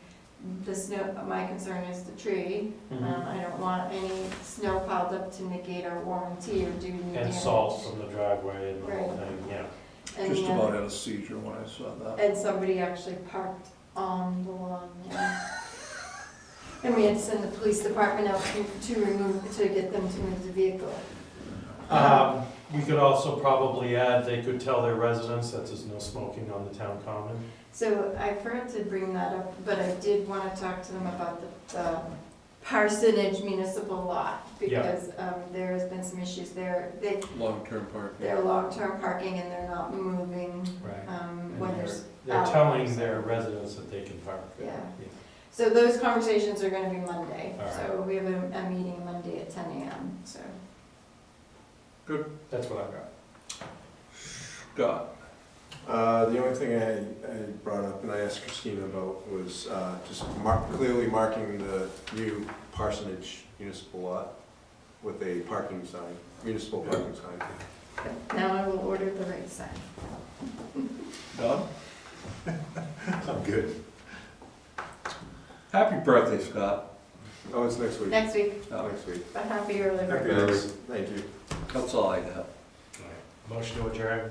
the snow. My concern is the tree. I don't want any snow piled up to negate our warranty or do any damage. And salt from the driveway and the whole Right. thing, yeah. And Just the about other- had a seizure when I saw that. And somebody actually parked on the lawn there. And we had to send the police department out to get them to move the vehicle. We could also probably add, they could tell their residents that there's no smoking on the town common. So I forgot to bring that up, but I did want to talk to them about the parsonage municipal lot, because there has been some issues there. Long-term parking. They're long-term parking and they're not moving Right. when And there's. they're telling their residents that they can park. Yeah. So those conversations are gonna be Monday. All right. So we have a meeting Monday at 10 a.m., so. That's what I've got. Scott? The only thing I brought up and I asked Christina about was just clearly marking the new parsonage municipal lot with a parking sign, municipal parking sign. Now I will order the right sign. Done? I'm good. Happy birthday, Scott. Oh, it's next week. Next week, Next week. but happy early Happy birthday. Thank you. That's all I have. Motion to adjourn.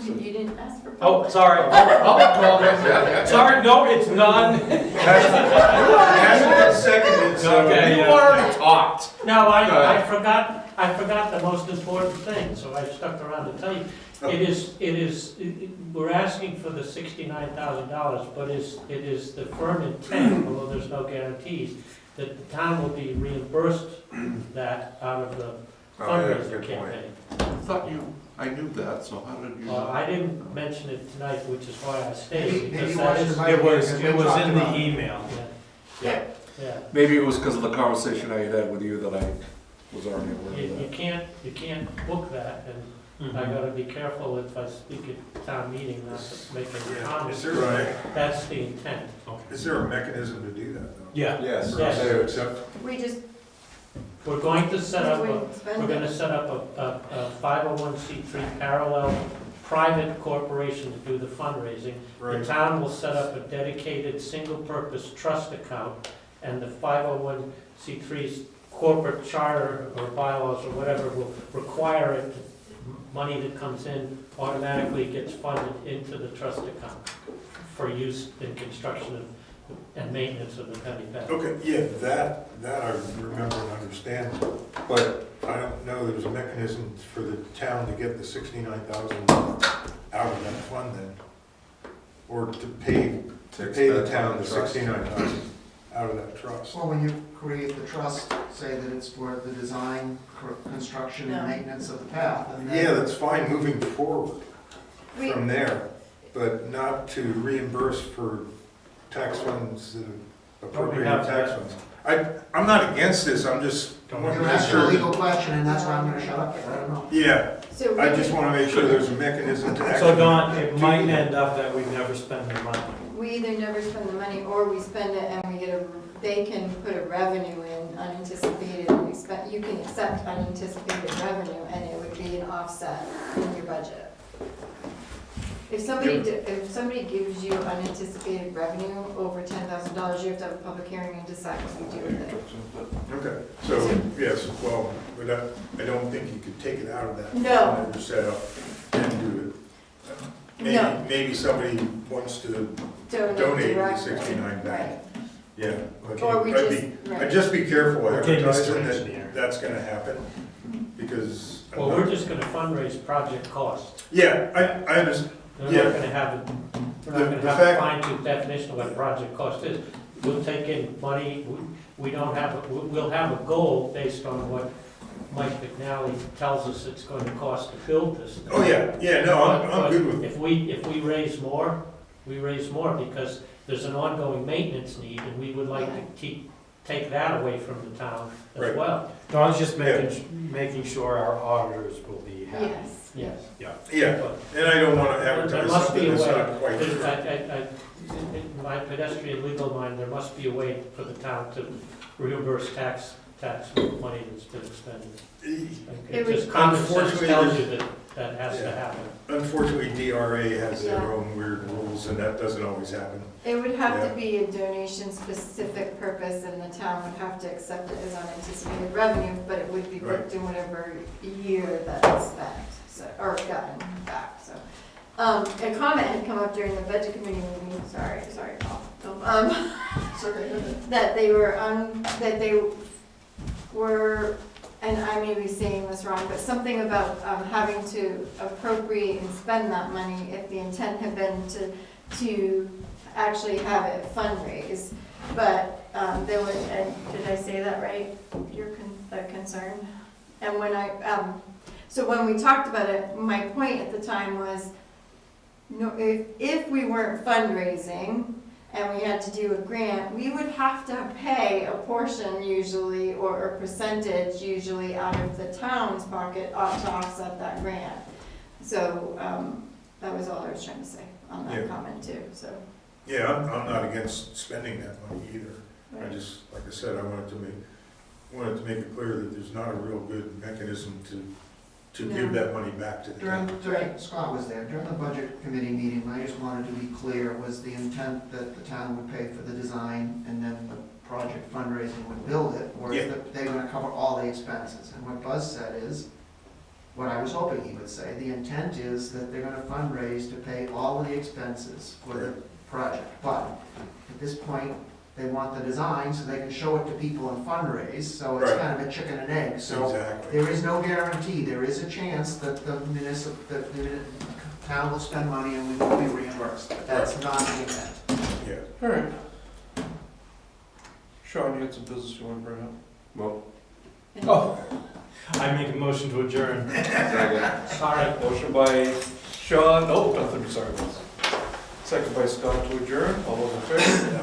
You didn't ask for Oh, public. sorry. Public comment. Sorry, no, it's none. Hasn't been seconded, so. Okay. You already talked. No, Go I ahead. forgot the most important thing, so I stuck around to tell you. We're asking for the $69,000, but it is the firm intent, although there's no guarantees, that the town will be reimbursed that out of the Oh, yeah, fundraising good point. campaign. I knew that, so how did you? Well, I didn't mention it tonight, which is why I stayed, Maybe because you that watched is, the It was, Because we it was talked in the about it. email. yeah, yeah. Maybe it was because of the conversation I had with you that I was already aware You of that. you can't book that, and Mm-hmm. I gotta be careful if I speak at town meeting, not to make any Yeah. comments. Is there That's the intent. is there a mechanism to do that, though? Yeah. Yes. Yes. To accept? We just, We're going to set up, we we're spend gonna it. set up a 501c3 parallel private corporation to do the fundraising. The Right. town will set up a dedicated, single-purpose trust account, and the 501c3's corporate charter or bylaws or whatever will require it, money that comes in automatically gets funded into the trust account for use in construction and maintenance of the penny pad. Okay, yeah, that I remember and understand, but I don't know there's a mechanism for the town to get the 69,000 out of that fund then, or to pay the town the 69,000 out of that trust. Well, when you create the trust, say that it's for the design, construction, and No. maintenance of the path, and then. Yeah, that's fine moving forward We, from there, but not to reimburse for tax funds that are appropriated have tax that. funds. I'm not against this, I'm just Don't wanting You're to make asking a sure legal that, question, and that's why I'm gonna shut up, I don't know. yeah, so I we, just wanna make sure there's a mechanism to actually. So Don, it do might that. end up that we never spend the money. we either never spend the money or we spend it and we get they can put a revenue in unanticipated and expect, you can accept unanticipated revenue and it would be an offset in your budget. If somebody gives you unanticipated revenue over $10,000, you have to have a public hearing and decide what you do with it. Okay, so, yes, well, but I don't think you could take it out of that. No. fund that you set up and do it. No. Maybe somebody wants to donate the directly. 69 back. Right. Yeah. Or we okay. just, I'd just be careful Okay, Mr. advertising Engineer. that that's gonna happen, because. Well, we're just gonna fundraise project costs. Yeah, I understand, We're Yeah. not gonna have, we're not The gonna have a fact- fine-tooth definition of what project cost is. We'll take in money, we don't have, we'll have a goal based on what Mike McNally tells us it's going to cost to build this thing. oh, yeah, no, I'm But good with, if we raise more, we raise more because there's an ongoing maintenance need and we would like to take that away from the town as Right. well. Don's just making sure our auditors will be happy. Yes, Yes. yeah, But and I don't wanna There advertise must be something a that's way. not quite true. In my pedestrian legal mind, there must be a way for the town to reimburse tax money that's been expended. It would- Just common sense Unfortunately, tells you that has to Yeah. happen. Unfortunately, DRA has their Yeah. own weird rules, and that doesn't always happen. it would have Yeah. to be a donation-specific purpose, and the town would have to accept it as unanticipated revenue, but it would be booked in whatever year that's spent, so, or gotten back, so. A comment had come up during the budget committee meeting, sorry, Paul, that they were, and I may be saying this wrong, but something about having to appropriate and spend that money if the intent had been to actually have it fundraise. But there was, and did I say that right? Your concern? And when so when we talked about it, my point at the time was, no, if we weren't fundraising, and we had to do a grant, we would have to pay a portion usually, or a percentage usually out of the town's pocket to offset that grant. So, that was all I was trying to say on that Yeah. comment too, so. Yeah, I'm not against spending that money either. I just, like I said, I wanted to make it clear that there's not a real good mechanism to give No. that money back to the town. During, Scott was there, during the budget committee meeting, I just wanted to be clear, was the intent that the town would pay for the design and then the project fundraising would build it? Or is Yeah. they're gonna cover all the expenses? And what Buzz said is, what I was hoping he would say. The intent is that they're gonna fundraise to pay all of the expenses for the project. But at this point, they want the design so they can show it to people and fundraise, so it's Right. kind of a chicken and egg. So Exactly. there is no guarantee, there is a chance that the town will spend money and we will be reimbursed, but that's not the intent. Yeah. All right. Sean, you had some business you want to bring up? Well, Oh, I make a motion to adjourn. Sorry. Motion by Sean, nothing, sorry. Second by Scott to adjourn, all those in favor?